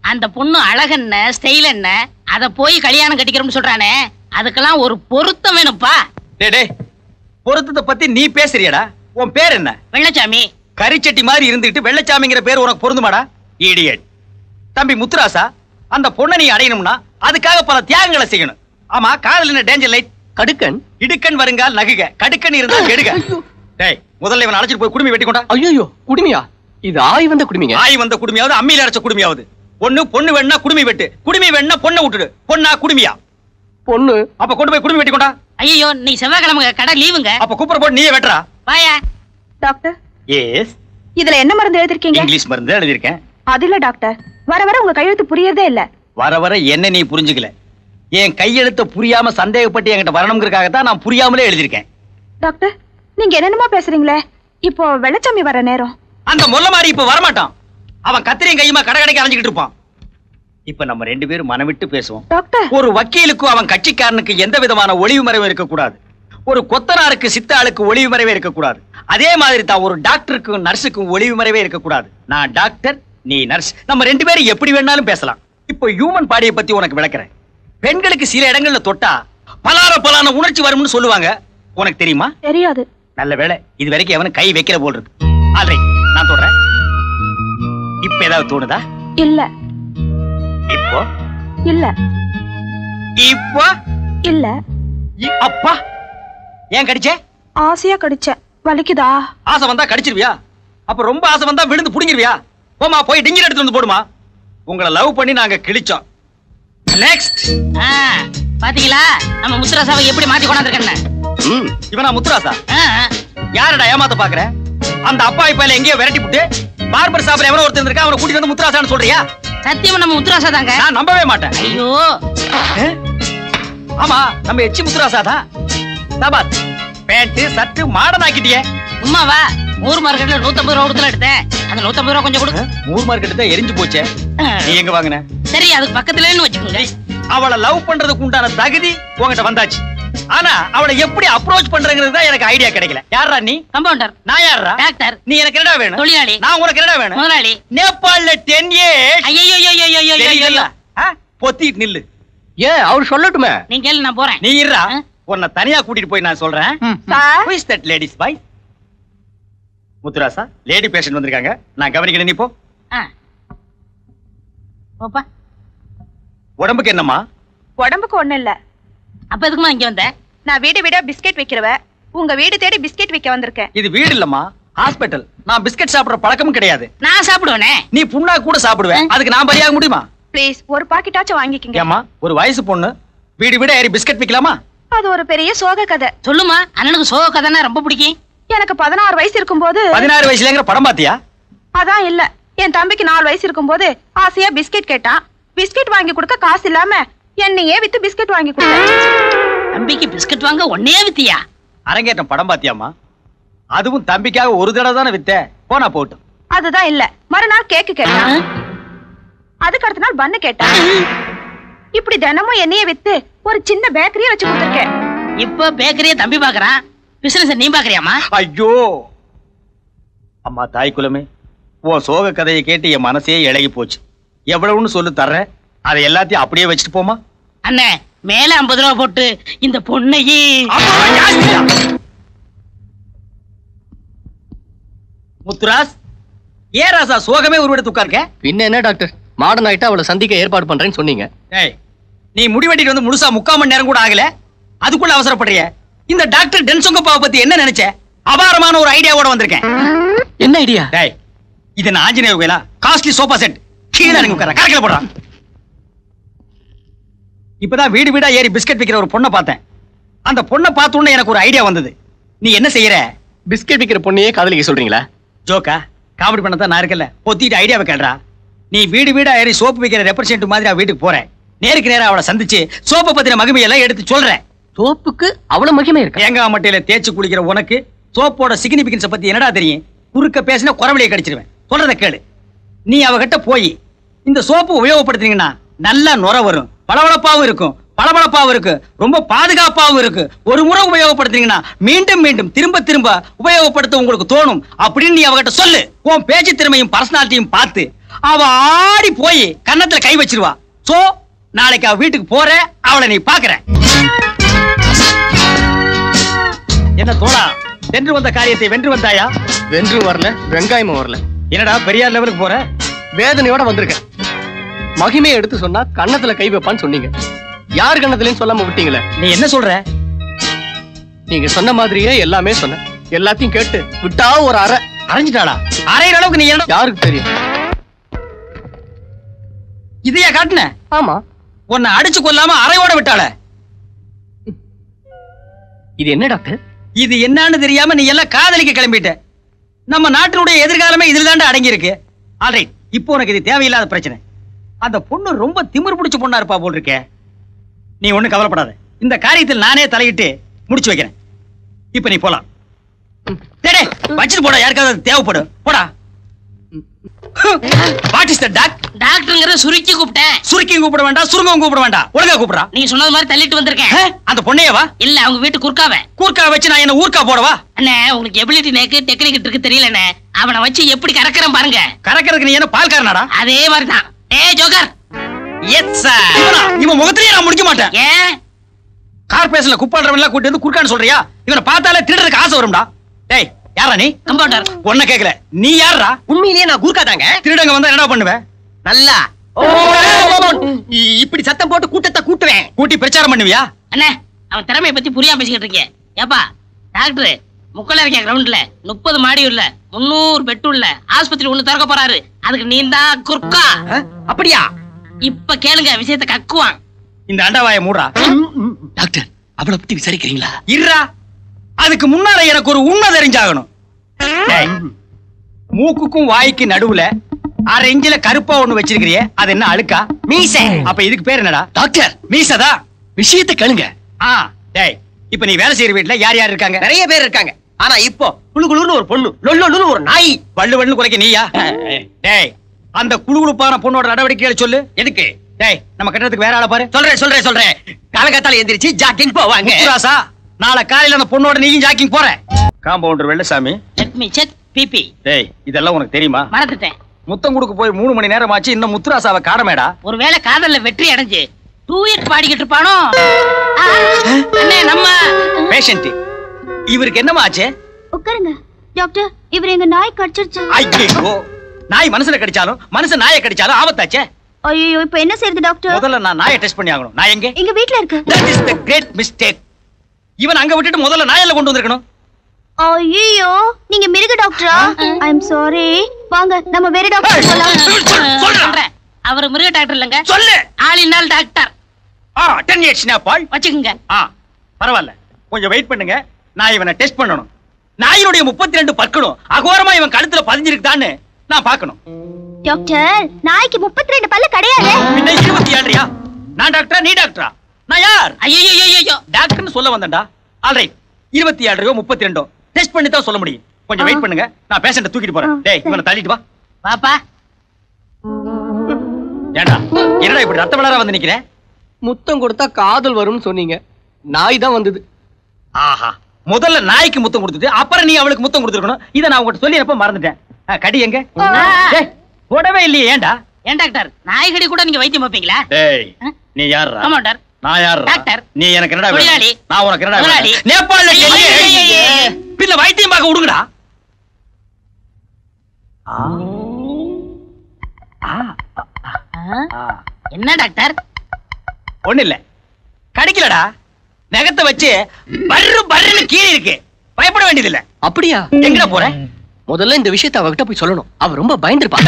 அந்த பொண்ணு அழகென்ன ஸ்டைல் என்ன அத போய் கல்யாணம் கட்டிக்கிறோம்னு சொல்றானே, அதுக்கெல்லாம் ஒரு பொருத்தம் வேணும்ப்பா. டேய் பொருத்தத்தை பத்தி நீ பேசுறியடா. உன் பேர் என்ன? வெள்ளச்சாமி. கரிச்சட்டி மாதிரி இருந்துட்டு வெள்ளச்சாமிங்கிற பேர் உனக்கு பொருந்துமாடா? இடியட். தம்பி முத்துராசா, அந்த பொண்ணை நீ அடையணும்னா அதுக்காக பல தியாகங்களை செய்யணும். ஆமா, காதல் என்ன டேஞ்சர் லைட்? கடுக்கன் இடுக்கன் வருங்கால் நகுக, கடுக்கன் இருந்தால் கெடுக. டேய் முதல்ல இவன் அழைச்சிட்டு போய் குடுமி வெட்டி கொண்டா. ஐயோ குடுமியா? இது ஆய் வந்த குடுமிங்க. ஆய் வந்த குடுமியாவது அம்மியில அரைச்ச குடுமியாவது. பொண்ணு வேணா குடுமி வெட்டு, குடுமி வேணா பொண்ணை விட்டுடு. பொண்ணா குடுமியா? பொண்ணு. அப்ப கொண்டு போய் குடுமி வெட்டி கொண்டா. ஐயோ நீ செவ்வாய்க்கிழமை கடை லீவுங்க. அப்ப கூப்பிட போட்டு நீயே வெட்டுறா. வாயா. Doctor yes. இதுல என்ன மருந்து எழுதிருக்கீங்க? இங்கிலீஷ் மருந்து எழுதிருக்கேன். அது இல்ல டாக்டர், வர வர உங்க கையெழுத்து புரியறதே இல்ல. வர வர என்ன நீ புரிஞ்சுக்கல. என் கையெழுத்த புரியாம சந்தேகப்பட்டு என்கிட்ட வரணுங்கிறதுக்காக தான் நான் புரியாமலே எழுதிருக்கேன். டாக்டர் நீங்க என்னென்னமோ பேசுறீங்களே. இப்போ வெள்ளச்சாமி வர நேரம். அந்த முல்ல மாதிரி இப்ப வரமாட்டான். அவன் கத்திரியும் கையுமா கடை கடைக்கு அலைஞ்சிட்டு இருப்பான். இப்ப நம்ம ரெண்டு பேரும் மனவிட்டு பேசுவோம். டாக்டர் ஒரு வக்கீலுக்கும் அவன் கட்சிக்காரனுக்கு எந்த விதமான ஒளிவு மறைவு இருக்கக்கூடாது. ஒரு கொத்தனாருக்கு சித்தாளுக்கு ஒளிவு மறைவே இருக்கக்கூடாது. அதே மாதிரி தான் ஒரு டாக்டருக்கும் நர்ஸுக்கும் ஒளிவு மறைவே இருக்கக்கூடாது. நான் டாக்டர், நீ நர்ஸ். நம்ம ரெண்டு பேரும் எப்படி வேணாலும் பேசலாம். இப்போ ஹியூமன் பாடியை பத்தி உனக்கு விளக்குறேன். பெண்களுக்கு சில இடங்கள்ல தொட்டா பலான உணர்ச்சி வரும்னு சொல்லுவாங்க. உனக்கு தெரியுமா? தெரியாது. நல்ல வேளை இது வரைக்கும் எவனும் கை வைக்கல போல் இருக்கு. ஆல்ரைட், நான் சொல்றேன். இப்ப ஏதாவது தோணுதா? இல்ல. இப்போ இல்ல. இப்போ இல்ல. அப்பா ஏன் கடிச்சே? ஆசையா கடிச்சேன். வலிக்குதா? ஆசை வந்தா கடிச்சிருவியா? அப்ப ரொம்ப ஆசை வந்தா விழுந்து புடிங்கிருவியா? போமா போய் டிங்கர் எடுத்து வந்து போடுமா. உங்களை லவ் பண்ணி நாங்க கிழிச்சோம். நெக்ஸ்ட். பாத்தீங்களா நம்ம முத்துராசாவை எப்படி மாத்தி கொண்டாந்துருக்கேன்னு? இவனா முத்துராசா? யாரடா ஏமாத்த பாக்குற? அந்த அப்பாவி பையல எங்கேயோ விரட்டி விட்டு பார்பர் ஷாப்ல எவனோ ஒருத்தர் இருக்கா, அவனை கூட்டிட்டு வந்து முத்துராசான்னு சொல்றியா? சத்தியமா நம்ம முத்துராசா தாங்க. நான் நம்பவே மாட்டேன். ஐயோ ஆமா நம்ம எச்சி முத்துராசா தான். தபாத் பேண்ட் சர்ட் மாடர்ன் ஆக்கிட்டியே. உமாவா ஊர் மார்க்கெட்ல 150 ரூபா கொடுத்துல எடுத்தேன். அந்த 150 ரூபா கொஞ்சம் கொடு. ஊர் மார்க்கெட் தான் எரிஞ்சு போச்சே. நீ எங்க வாங்குன? சரி அதுக்கு பக்கத்துலன்னு வச்சுக்கோங்க. அவளை லவ் பண்றதுக்கு உண்டான தகுதி உன்கிட்ட வந்தாச்சு. ஆனா அவளை எப்படி அப்ரோச் பண்றங்கிறது தான் எனக்கு ஐடியா கிடைக்கல. யாரா நீ? கம்பவுண்டர். நான் யாரா? டாக்டர். நீ எனக்கு என்னடா வேணும்? தொழிலாளி. நான் உனக்கு என்னடா வேணும்? முதலாளி. நேபாள்ல 10 years. ஐயோ பொத்திட்டு நில்லு. ஏன் அவர் சொல்லட்டுமே? நீ கேளு நான் போறேன். நீ இருடா. உன்னை தனியா கூட்டிட்டு போய் நான் சொல்றேன். Sir Who is that ladies boy? Muthurasa, lady patient வந்திருக்காங்க. நான் கவனிக்கிறேன், நீ போ. போப்பா. உடம்புக்கு என்னம்மா? உடம்புக்கு ஒண்ணு இல்ல. அப்ப எதுக்குமா இங்க வந்த? நான் வீடு பிஸ்கெட் வைக்கிறவ. உங்க வீடு தேடி பிஸ்கெட் வைக்க வந்திருக்கேன். இது வீடு இல்லம்மா, ஹாஸ்பிடல். நான் பிஸ்கட் சாப்பிடுற பழக்கமும் கிடையாது. நான் சாப்பிடுவேனே. நீ புண்ணா கூட சாப்பிடுவேன். அதுக்கு நான் பலியாக முடியுமா? ப்ளீஸ் ஒரு பாக்கெட்டாச்சும் வாங்கிக்கங்க. ஏம்மா ஒரு வயசு பொண்ணு வீடு ஏறி பிஸ்கட் விக்கலாமா? அது ஒரு பெரிய சோக கதை. சொல்லுமா. அண்ணனுக்கு சோக கதைன்னா ரொம்ப பிடிக்கும். எனக்கு 16 வயசு இருக்கும்போது. 16 வயசுலங்கிற படம் பாத்தியா? அதான் இல்ல. என் தம்பிக்கு 4 வயசு இருக்கும்போது ஆசையா பிஸ்கெட் கேட்டான். பிஸ்கெட் வாங்கி கொடுக்க காசு இல்லாம என்னையே வித்து பிஸ்கெட் வாங்கி கொடுத்தேன். தம்பிக்கு பிஸ்கட் வாங்க ஒன்னே வித்தியா? அரங்கேற்றம் படம் பாத்தியாமா? அதுவும் தம்பிக்காக ஒரு தடவை தானே வித்த. போனா போட்டும். அதுதான் இல்ல. மறுநாள் கேக்கு கேட்டான். அதுக்கு அடுத்த நாள் பன்னு கேட்டான். இப்படி தினமும் என்னையே வித்து ஒரு சின்ன பேக்கரியை வச்சு கொடுத்துருக்கேன். இப்ப பேக்கரியை தம்பி பாக்குறான். பிசினஸ் நீ பாக்குறியாமா? ஐயோ அம்மா தாய் குலமே, உன் சோக கதையை கேட்டு என் மனசே இழகி போச்சு. எவ்வளவுன்னு சொல்லு தர்றேன். அதை எல்லாத்தையும் அப்படியே வச்சுட்டு போமா. அண்ணே மேல 50 ரூபா போட்டு இந்த பொண்ணையே. முத்துராஸ், ஏ ராசா சோகமே உருவெடுத்து உட்கார்க்க. பின்ன என்ன டாக்டர், மாடர்ன் ஆயிட்டா அவளை சந்திக்க ஏற்பாடு பண்றேன்னு சொன்னீங்க. நீ முடிவெட்டிட்டு வந்து முழுசா 3/4 மணி நேரம் கூட ஆகல, அதுக்குள்ள அவசரப்படுறிய. இந்த டாக்டர் டென்சொங்கப்பாவை பத்தி என்ன நினைச்ச? அபாரமான ஒரு ஐடியாவோட வந்திருக்கேன். என்ன ஐடியா? டேய், இது நான் ஆஞ்சநேயர் கோயிலா? காஸ்ட்லி சோஃபா செட் கீழே இறங்கி உட்கார கரக்கல போடுறான். இப்பதான் வீடு வீடா ஏறி பிஸ்கட் விக்கிற ஒரு பொண்ணை பார்த்தேன். அந்த பொண்ணை பார்த்த உடனே எனக்கு ஒரு ஐடியா வந்தது. நீ என்ன செய்யற? பிஸ்கட் விக்கிற பொண்ணையே காதலிக்க சொல்றீங்களா? ஜோக்கா காமெடி பண்ணதான் நான் இருக்கல. பொத்திட்டு ஐடியாவை கேள்றா. நீ வீடு வீடா ஏறி சோப்பு விக்கிற ரெப்ரசன்ட் மாதிரி அவ வீட்டுக்கு போறேன். நேருக்கு நேரம் அவளை சந்திச்சு சோப்பை பத்தின மகிமையெல்லாம் எடுத்து சொல்றேன். சோப்புக்கு அவ்வளவு மகிமை இருக்கு? தேங்காய் மட்டையில தேய்ச்சி குளிக்கிற உனக்கு சோப்போட சிக்னிபிகன்ஸை பத்தி என்னடா தெரியும்? குறுக்க பேசினா குறவழியை கடிச்சிருவேன். சொல்றத கேளு. நீ அவகிட்ட போய் இந்த சோப்பு உபயோகப்படுத்துனீங்கன்னா நல்லா நுர வரும், பளபளப்பாவும் இருக்கும், பளபளப்பாவும் இருக்கு, ரொம்ப பாதுகாப்பாவும் இருக்கு. ஒரு முறை உபயோகப்படுத்துனீங்கன்னா மீண்டும் மீண்டும் திரும்ப திரும்ப உபயோகப்படுத்த உங்களுக்கு தோணும் அப்படின்னு நீ அவகிட்ட சொல்லு. உன் பேச்சு திறமையும் பர்சனாலிட்டியும் பார்த்து அவ ஆடி போய் கன்னத்துல கை வச்சிருவா. சோ நாளைக்கு அவ வீட்டுக்கு போற, அவளை நீ பாக்குற. என்ன தோழா, வென்று வந்த காரியத்தை வென்று வந்தாயா? வென்று வரல, வெங்காயமும் வரல. என்னடா பெரியார் லெவலுக்கு போற? வேதனையோட வந்திருக்கேன். மகிமையை எடுத்து சொன்னா கன்னத்துல கை வைப்பான்னு சொன்னீங்க. யார் கன்னத்துலன்னு சொல்லாம விட்டீங்களே. நீ என்ன சொல்ற? நீங்க சொன்ன மாதிரியே எல்லாமே சொன்னேன். எல்லாத்தையும் கேட்டு விட்டா ஒரு அரை அரைஞ்சிட்டாளா? அரைகிற அளவுக்கு நீ என்ன? யாருக்கு தெரியும்? இதையா காட்டுன? ஆமா. உன்னை அடிச்சு கொல்லாம அரையோட விட்டாள. இது என்ன டாக்டர்? இது என்னன்னு தெரியாம நீ எல்லாம் காதலிக்க கிளம்பிட்ட. நம்ம நாட்டினுடைய எதிர்காலமே இதுல தாண்டா அடங்கி இருக்கு. ஆல்ரைட், இப்போ உனக்கு இது தேவையில்லாத பிரச்சனை. அந்த பொண்ணு ரொம்ப திமிரு பிடிச்ச பொண்ணா இருப்பா போல் இருக்கே. நீ ஒண்ணும் கவலைப்படாத. இந்த காரியத்தில் நானே தலையிட்டு முடிச்சு வைக்கிறேன். இப்ப நீ போலாம். டேய், வச்சிட்டு போடா. யாருக்காவது தேவைப்படும். போடா. What is the doc? டாக்டர்ங்கற சுருக்கி கூப்பிட்டேன். சுருக்கி கூப்பிட வேண்டாம், சுருங்கம் கூப்பிட வேண்டாம். ஒழுங்கா கூப்பிடுறா. நீங்க சொன்னது மாதிரி தள்ளிட்டு வந்திருக்கேன். அந்த பொண்ணையவா? இல்ல, அவங்க வீட்டு குறுக்காவே. கூர்க்கா வச்சு நான் என்ன ஊர்க்கா போடவா? அண்ணே, உங்களுக்கு எபிலிட்டி நேக்கு டெக்னிக் இருக்கு தெரியலண்ணே. அவனை வச்சு எப்படி கறக்கறேன் பாருங்க. கறக்கிறதுக்கு நீ என்ன பால்காரனாடா? அதே மாதிரி தான். ஏய் ஜோக்கர். Yes sir. இவன் முகத்திலேயே நான் முடிக்க மாட்டேன். ஏன்? கார்பரேஷன்ல குப்பாடுறவன் எல்லாம் கூட்டி வந்து குறுக்கான்னு சொல்றியா? இவனை பார்த்தாலே திருடுறதுக்கு ஆசை வரும்டா. டேய், யாரா நீ? கம்பவுண்டர். ஒன்ன கேக்கல. நீ யாரா? உண்மையிலேயே நான் குறுக்கா தாங்க. திருடங்க வந்தா என்ன பண்ணுவ? நல்லா இப்படி சத்தம் போட்டு கூட்டத்தை கூட்டுவேன். கூட்டி பிரச்சாரம் பண்ணுவியா? அண்ணே, அவன் திறமையை பத்தி புரியாம பேசிக்கிட்டு இருக்கேன். ஏப்பா டாக்டர், முக்கல இருக்க கிரவுண்ட்ல 30 மாடி உள்ள 300 பெட் உள்ள ஆஸ்பத்திரி ஒண்ணு திறக்க போறாரு. அதுக்கு நீ தான் குறுக்கா. அப்படியா? இப்ப கேளுங்க, விஷயத்தை கக்குவான். இந்த அண்டவாய மூடுறா. டாக்டர், அவளை பத்தி விசாரிக்கிறீங்களா? இருடா. அதுக்கு முன்னால எனக்கு ஒரு உண்மை தெரிஞ்சாகணும். டேய், மூக்குக்கும் வாய்க்கு நடுவுல 1/2 இன்ச்சில கருப்பா ஒண்ணு வச்சிருக்கிறியே, அது என்ன அழுக்கா? மீச. அப்ப இதுக்கு பேர் என்னடா? டாக்டர், மீசதா? விஷயத்தை கேளுங்க. டேய், இப்ப நீ வேலை செய்யற வீட்டுல யார் யார் இருக்காங்க? நிறைய பேர் இருக்காங்க. ஆனா இப்போ குளுகுளுன்னு ஒரு பொண்ணு, லொல்லொன்னு ஒரு நாய். வள்ளு வள்ளு குறைக்க நீயா? டேய், அந்த குளுகுளுப்பான பொண்ணோட நடவடிக்கைகளை சொல்லு. எதுக்கு? டேய், நம்ம கட்டறதுக்கு வேற ஆளை பாரு. சொல்றேன். காலகாத்தால எந்திரிச்சு ஜாக்கிங் போவாங்க. ராசா, நாளை காலையில அந்த பொண்ணோட நீயும் ஜாக்கிங் போற. Compounder Vellasamy. Let me check BP. டேய், இதெல்லாம் உனக்கு தெரியுமா? மறந்துட்டேன். முத்தம் கொடுக்க போய் 3 மணி நேரம் ஆச்சு, இன்னும் முத்துராசாவை காணமேடா. ஒருவேளை காதல்ல வெற்றி அடைஞ்சு டூயட் பாடிக்கிட்டு இருப்பானோ? அண்ணே, நம்ம பேஷண்ட் இவருக்கு என்னமா ஆச்சு? உட்காருங்க டாக்டர். இவர் எங்க நாய் கடிச்சிருச்சு. ஐயோ, நாய் மனுஷனை கடிச்சாலும் மனுஷன் நாயை கடிச்சாலும் ஆபத்தாச்சே. ஐயோ, இப்போ என்ன செய்யறது டாக்டர்? முதல்ல நான் நாயை டெஸ்ட் பண்ணி ஆகணும். நான் எங்க? எங்க வீட்ல இருக்கு. That is the great mistake. இவன் அங்க விட்டுட்டு முதல்ல நாயெல்லாம் கொண்டு வந்திருக்கணும். ஐயோ, நீங்க மிருக டாக்டரா? ஐ அம் சாரி. வாங்க நம்ம வேற டாக்டர் போலாம். சொல்றேன். அவர் மிருக டாக்டர் இல்லங்க, சொல்லு. ஆளினால் டாக்டர். 10 years பால் வச்சுக்குங்க. பரவாயில்ல, கொஞ்சம் வெயிட் பண்ணுங்க. நான் இவனை டெஸ்ட் பண்ணணும். நாயினுடைய 32 பற்களும் அகோரமா இவன் கழுத்துல பதிஞ்சிருக்குதான்னு நான் பார்க்கணும். டாக்டர், நாய்க்கு 32 பல்லு கிடையாது. பின்ன 27யா? நான் டாக்டரா நீ டாக்டரா? நான் யார்? ஐயோ, டாக்டர்னு சொல்ல வந்தேன்டா. ஆல்ரைட், 27 32 டெஸ்ட் பண்ணி தான் சொல்ல முடியும். கொஞ்சம் வெயிட் பண்ணுங்க, நான் பேஷண்ட தூக்கிட்டு போறேன். டேய், இவனை தள்ளிட்டு வா. பாப்பா. ஏண்டா, என்னடா இப்படி ரத்த வளர வந்து நிக்கிறேன்? முத்தம் கொடுத்தா காதல் வரும்னு சொன்னீங்க. நாய் தான் வந்தது. ஆஹா, முதல்ல நாய்க்கு முத்தம் கொடுத்துட்டு அப்புறம் நீ அவளுக்கு முத்தம் கொடுத்துருக்கணும். இதை நான் உங்ககிட்ட சொல்லியப்ப மறந்துட்டேன். கடி எங்க? டேய், போடவே இல்லையே. ஏண்டா? ஏன் டாக்டர், நாய்கடி கூட நீங்க வைத்தியம் வைப்பீங்களா? டேய், நீ யாரா? கமாண்டர். நான் யாரா? டாக்டர். நீ எனக்கு என்னடா தொழிலாளி. நான் உனக்கு என்னடா முதலாளி. நேபாளல ஐயே. பின்ன வைத்தியம் பார்க்க விடுங்கடா. என்ன டாக்டர்? ஒண்ணு இல்ல, கடிக்கலடா. நகத்தை வச்சு பர்ரு பர்ருன்னு கீழே இருக்கு. பயப்பட வேண்டியது இல்ல. அப்படியா? எங்கடா போற? முதல்ல இந்த விஷயத்தை அவகிட்ட போய் சொல்லணும். அவ ரொம்ப பயந்துருப்பா.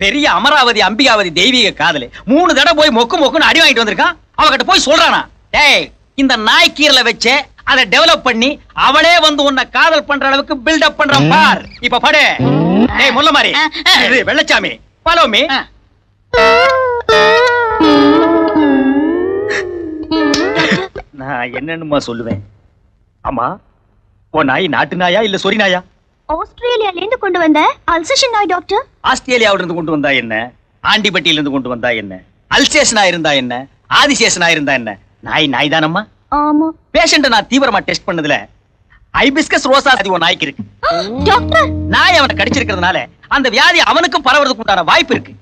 பெரிய அமராவதி அம்பிகாவதி தெய்வீக காதலி 3 தடவை போய் மொக்குன்னு அடி வாங்கிட்டு வந்திருக்கான். அவகிட்ட போய் சொல்றானா, டேய் இந்த நாய் கீரல வச்சு அதை டெவலப் பண்ணி அவளே வந்து உன்னை காதல் பண்ற அளவுக்கு பில்டப் பண்ற பார். இப்ப படு. டேய் முல்ல மாதிரி வெள்ளச்சாமி ஃபாலோ மீ. நான் என்னன்னுமா சொல்லுவேன். ஆமா, ஓ நாய் நாட்டு நாயா இல்ல சொரி நாயா? ஆஸ்திரேலியால இருந்து கொண்டு வந்த அல்சேஷன் நாய் டாக்டர். ஆஸ்திரேலியாவில இருந்து கொண்டு வந்தா என்ன, ஆண்டிபட்டியில இருந்து கொண்டு வந்தா என்ன, அல்சேஷனா இருந்தா என்ன, ஆதிசேஷனா இருந்தா என்ன, நாய் நாய் தானம்மா. ஆமா. பேஷண்ட நான் தீவிரமா டெஸ்ட் பண்ணதுல ஐபிஸ்கஸ் ரோசா வியாதி ஒரு நாய்க்கு இருக்கு டாக்டர். நாய் அவனை கடிச்சிருக்கிறதுனால அந்த வியாதி அவனுக்கும் பரவறதுக்கு உண்டான வாய்ப்பு இருக்கு.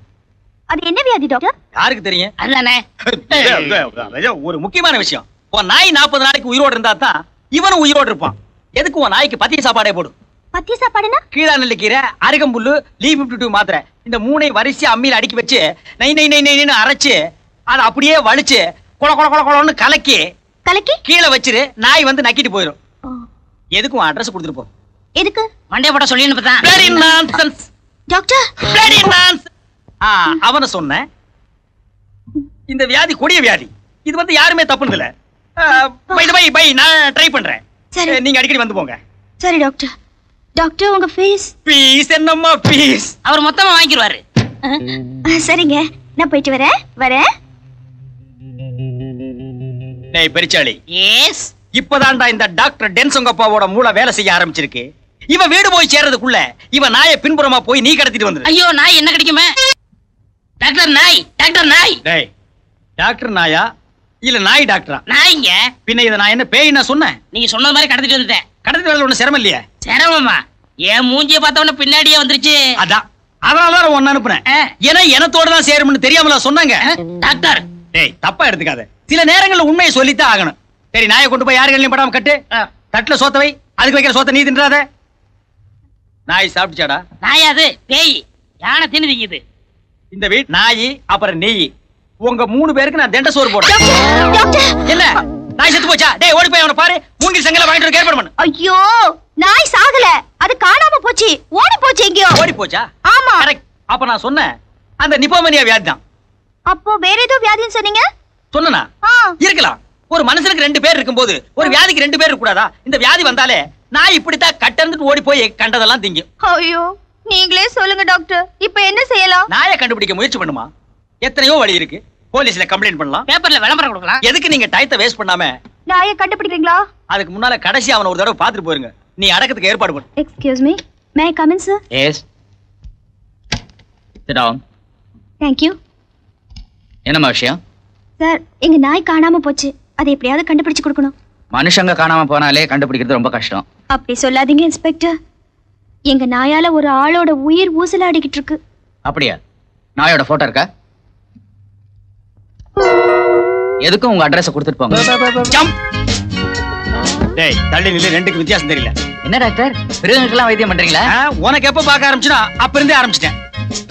அது என்ன வியாதி டாக்டர்? யாருக்கு தெரியும்? அதுதானே ஒரு முக்கியமான விஷயம். உன் நாய் 40 நாளைக்கு உயிரோடு இருந்தா தான் இவனும் உயிரோடு இருப்பான். எதுக்கு உன் நாய்க்கு பத்திய சாப்பாடே போடும். பத்திய சாப்பாடுனா? கீழா நெல்லிக்கீரை, அருகம்புல்லு, லீ52 மாத்திரை, இந்த 3ஐ வரிசையா அம்மியில அடுக்கி வச்சு நை நை நை நைன்னு அரைச்சு அதை அப்படியே வலிச்சு கொல கொல கொல கொலன்னு கலக்கி கீழே வச்சிரு. நாய் வந்து நக்கிட்டு போயிடும். எதுக்கும் அட்ரஸ் கொடுத்துட்டு போ. எதுக்கு? மண்டே போட சொல்லி அனுப்புதான். Very nonsense doctor. Very nonsense. அவனை சொன்னேன். இந்த வியாதி கொடிய வியாதி. இது வந்து யாருமே தப்புனது இல்ல. பை நான் ட்ரை பண்றேன். நீங்க அடிக்கடி வந்து போங்க. சரி டாக்டர். டாக்டர் உங்க ஃபீஸ்? ஃபீஸ் என்னம்மா ஃபீஸ்? அவர் மொத்தமா வாங்கிடுவாரு. சரிங்க, நான் போயிட்டு வரேன். டேய் பெரிச்சாளி. எஸ். இப்பதான்டா இந்த டாக்டர் டென்சங்கப்பாவோட மூளை வேலை செய்ய ஆரம்பிச்சிருக்கு. இவ வீடு போய் சேர்றதுக்குள்ள இவ நாயை பின்புறமா போய் நீ கடத்திட்டு வந்துரு. ஐயோ நாய் என்ன கிடைக்குமே? டாக்டர் நாய், டாக்டர் நாய். டேய் டாக்டர் நாயா இல்ல நாய் டாக்டரா? நாய்ங்க. பின்ன இத நான் என்ன பேய் நான் சொன்னேன்? நீங்க சொன்ன மாதிரி கடத்திட்டு வந்துட்டேன். கடத்திட்டு வரது ஒண்ணு சிரமம் இல்லையா? சிரமமா? என் மூஞ்சிய பார்த்தவன பின்னாடியே வந்துருச்சு. அதான் அதனாலதான் ஒன்னு அனுப்புனேன். ஏன்னா எனத்தோட தான் சேரும்னு தெரியாமல சொன்னாங்க. டாக்டர் டேய் தப்பா எடுத்துக்காத. சில நேரங்கள்ல உண்மையை சொல்லித்தான் ஆகணும். சரி நாயை கொண்டு போய் யாரு கண்ணிலையும் படாம கட்டு. தட்டுல சோத்த வை. அதுக்கு வைக்கிற சோத்த நீ தின்றாத. நாய் சாப்பிட்டுச்சாடா? நாயாது பேய். யானை தின்னு திங்குது. இந்த வீட் நாய் அப்புறம் நெய் உங்க 3 பேருக்கு நான் தெண்ட சோறு போடுறேன். என்ன நாய் செத்து போச்சா? டேய் ஓடி போய் அவனை பாரு. மூங்கில் சங்கல வாங்கிட்டு வந்து ஏற்பாடு பண்ணு. ஐயோ நாய் சாகல, அது காணாம போச்சு. ஓடி போச்சு எங்கயோ. ஓடி போச்சா? ஆமா. கரெக்ட். அப்ப நான் சொன்னேன் அந்த நிபோமனியா வியாதி தான். அப்போ வேற ஏதோ வியாதின்னு சொன்னீங்க? சொன்னனா? இருக்கலாம். ஒரு மனுஷனுக்கு 2 பேர் இருக்கும்போது ஒரு வியாதிக்கு 2 பேர் இருக்க கூடாதா? இந்த வியாதி வந்தாலே நான் இப்படித்தான் கட்டந்துட்டு ஓடி போய் கண்டதெல்லாம் திங்கும். ஐயோ நீங்களே சொல்லுங்க டாக்டர், இப்போ என்ன செய்யலாம்? நாயை கண்டுபிடிக்க முயற்சி பண்ணுமா? எத்தனையோ வழி இருக்கு. போலீஸ்ல கம்ப்ளைண்ட் பண்ணலாம், பேப்பர்ல விளம்பரம் கொடுக்கலாம். எதுக்கு நீங்க டயத்தை வேஸ்ட் பண்ணாம நாயை கண்டுபிடிக்கிறீங்களா? அதுக்கு முன்னால கடைசி அவனை ஒரு தடவை பாத்துட்டு போயிருங்க. நீ அடக்கத்துக்கு ஏற்பாடு பண்ணு. Excuse me, may I come in sir? Yes. Sit down. Thank you. என்னம்மா விஷயம்? சார் எங்க நாய் காணாம போச்சு. அதை எப்படியாவது கண்டுபிடிச்சு கொடுக்கணும். மனுஷங்க காணாம போனாலே கண்டுபிடிக்கிறது ரொம்ப கஷ்டம். அப்படி சொல்லாதீங்க இன்ஸ்பெக்டர். எங்க நாயால ஒரு ஆளோட உயிர் ஊசலாடிக்கிட்டு இருக்கு. அப்படியா? நாயோட போட்டோ இருக்கா? எதுக்கும் உங்க அட்ரஸ் கொடுத்துட்டு போங்க. ஜம்ப். டேய் தள்ளி நில்லு. 2க்கு வித்தியாசம் தெரியல. என்ன டாக்டர் பிறகுக்கெல்லாம் வைத்தியம் பண்றீங்களா? உனக்கு எப்ப பார்க்க ஆரம்பிச்சுனா அப்ப இருந்தே ஆரம்பிச்சிட்டேன்.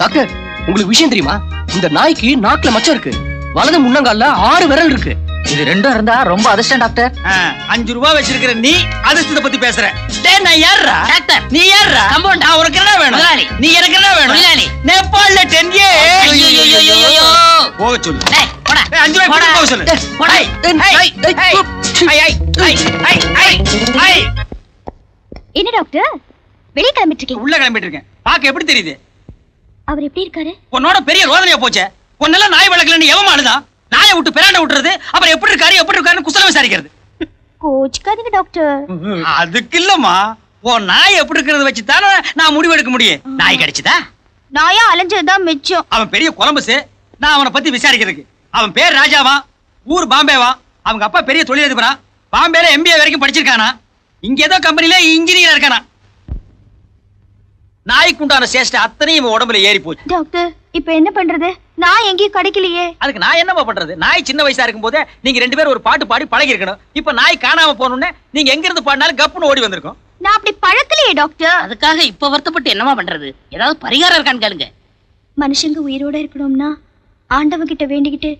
டாக்டர் உங்களுக்கு விஷயம் தெரியுமா? இந்த நாய்க்கு நாக்குல மச்சம் இருக்கு. வலது முன்னங்கால்ல 6 விரல் இருக்கு. இது 2 இருந்தா ரொம்ப அதிர்ஷ்டம் டாக்டர். 5 ரூபாய் வச்சிருக்கிற நீ அதிர்ஷ்டத்தை பத்தி பேசுற. டேய் நான் யாரா? டாக்டர் நீ யாரா? கம்பவுண்ட். நான் உனக்கு என்ன வேணும்? முதலாளி. நீ எனக்கு என்ன வேணும்? முதலாளி. நேபாளல 10 இயர்ஸ். ஐயோ போக சொல்லு. டேய் போடா. 5 ரூபாய் கொடுத்து போக சொல்லு. போடா. என்ன டாக்டர் வெளிய கிளம்பிட்டு இருக்கீங்க? உள்ள கிளம்பிட்டு இருக்கேன். பாக்க எப்படி தெரியுது? அவர் எப்படி இருக்காரு? உன்னோட பெரிய ரோதனையா போச்சே. உன்னெல்லாம் நாய் வளர்க்கலன்னு எவமானுதா? நாயை விட்டு பிராண்ட விட்டுறது, அப்புறம் எப்படி இருக்காருன்னு குசலம் விசாரிக்கிறது. கோச்சுக்காதீங்க டாக்டர். அதுக்கு இல்லம்மா, உன் நாய் எப்படி இருக்கிறத வச்சு தானே நான் முடிவு எடுக்க முடியும். நாய் கிடைச்சதா? நாயா அலைஞ்சதுதான் மிச்சம். அவன் பெரிய கொலம்பஸ். நான் அவனை பத்தி விசாரிக்கிறதுக்கு. அவன் பேர் ராஜாவா, ஊர் பாம்பேவா, அவங்க அப்பா பெரிய தொழிலதிபரா, பாம்பேல MBA வரைக்கும் படிச்சிருக்கானா, இங்க ஏதோ கம்பெனில இன்ஜினியர் இருக்கானா. நாய்க்கு உண்டான சேஷ்ட அத்தனையும் இவன் உடம்புல ஏறி போச்சு. டாக்டர் இப்ப என்ன பண்றது? நான் எங்கேயும் கிடைக்கலையே. அதுக்கு நான் என்னமா பண்றது? நாய் சின்ன வயசா இருக்கும் போதே நீங்க 2 பேரும் ஒரு பாட்டு பாடி பழகி இருக்கணும். இப்ப நாய் காணாம போனோம்னே நீங்க எங்க இருந்து பாடினாலும் கப்புன்னு ஓடி வந்திருக்கும். நான் அப்படி பழக்கலையே டாக்டர். அதுக்காக இப்ப வருத்தப்பட்டு என்னமா பண்றது? ஏதாவது பரிகாரம் இருக்கான்னு கேளுங்க. மனுஷங்க உயிரோட இருக்கணும்னா ஆண்டவன் கிட்ட வேண்டிக்கிட்டு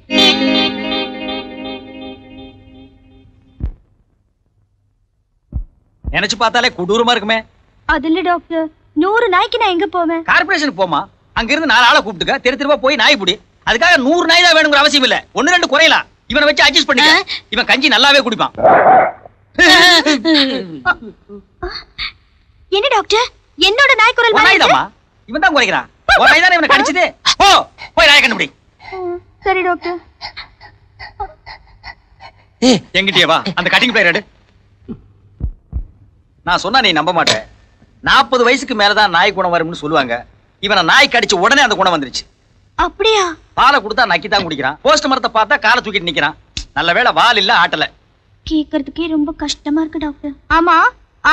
நினைச்சு பார்த்தாலே கொடூரமா இருக்குமே. அது இல்ல டாக்டர், 100 நாய்க்கு நான் எங்க போவேன்? கார்பரேஷனுக்கு போமா, அங்க இருந்து 4 ஆளை கூப்பிட்டுக்க, தெருவா போய் நாய் புடி. அதுக்காக 100 நாய் தான் வேணுங்கிற அவசியம் இல்ல, 1-2 குறையலாம். இவனை வச்சு அட்ஜஸ்ட் பண்ணிக்க. இவன் கஞ்சி நல்லாவே குடிப்பான். என்ன டாக்டர், என்னோட நாய் குரல் மாதிரி நாய்தாமா, இவன் தான் குறைக்கிறான். ஒரு நாய் தானே இவனை கடிச்சது. போய் நாயை கண்டுபிடி. சரி டாக்டர். எங்கிட்டே வா, அந்த கட்டிங் பிளேயர் எடு. நான் சொன்னா நீ நம்ப மாட்டேன். 40 வயசுக்கு மேலதான் நாய் குணம் வரும்னு சொல்லுவாங்க. இவனை நாய் கடிச்ச உடனே அந்த குணம் வந்துருச்சு. அப்படியா? பாலை கொடுத்தா நக்கி தான் குடிக்கிறான். போஸ்ட் மரத்தை பார்த்தா காலை தூக்கிட்டு நிக்கிறான். நல்ல வேளை வால் இல்ல, ஆட்டல. கேக்குறதுக்கே ரொம்ப கஷ்டமா இருக்கு டாக்டர். ஆமா,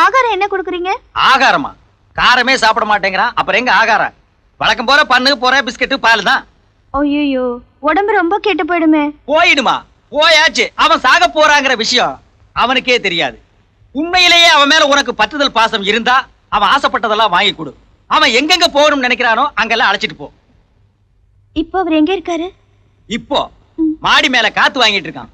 ஆகாரம் என்ன கொடுக்குறீங்க? ஆகாரமா? காரமே சாப்பிட மாட்டேங்கிறான், அப்புறம் எங்க ஆகாரம்? வழக்கம் போற பண்ணு போற பிஸ்கட் பால் தான். ஐயோ, உடம்பு ரொம்ப கெட்டு போயிடுமே. போயிடுமா? போயாச்சு. அவன் சாக போறாங்கிற விஷயம் அவனுக்கே தெரியாது. உண்மையிலேயே அவன் மேல உனக்கு பற்றுதல் பாசம் இருந்தா அவன் ஆசைப்பட்டதெல்லாம் வாங்கி கொடு. அவன் எங்கெங்க போகணும்னு நினைக்கிறானோ அங்கெல்லாம் அழைச்சிட்டு போ. இப்போ அவர் எங்க இருக்காரு? இப்போ மாடி மேல காத்து வாங்கிட்டு இருக்கான்.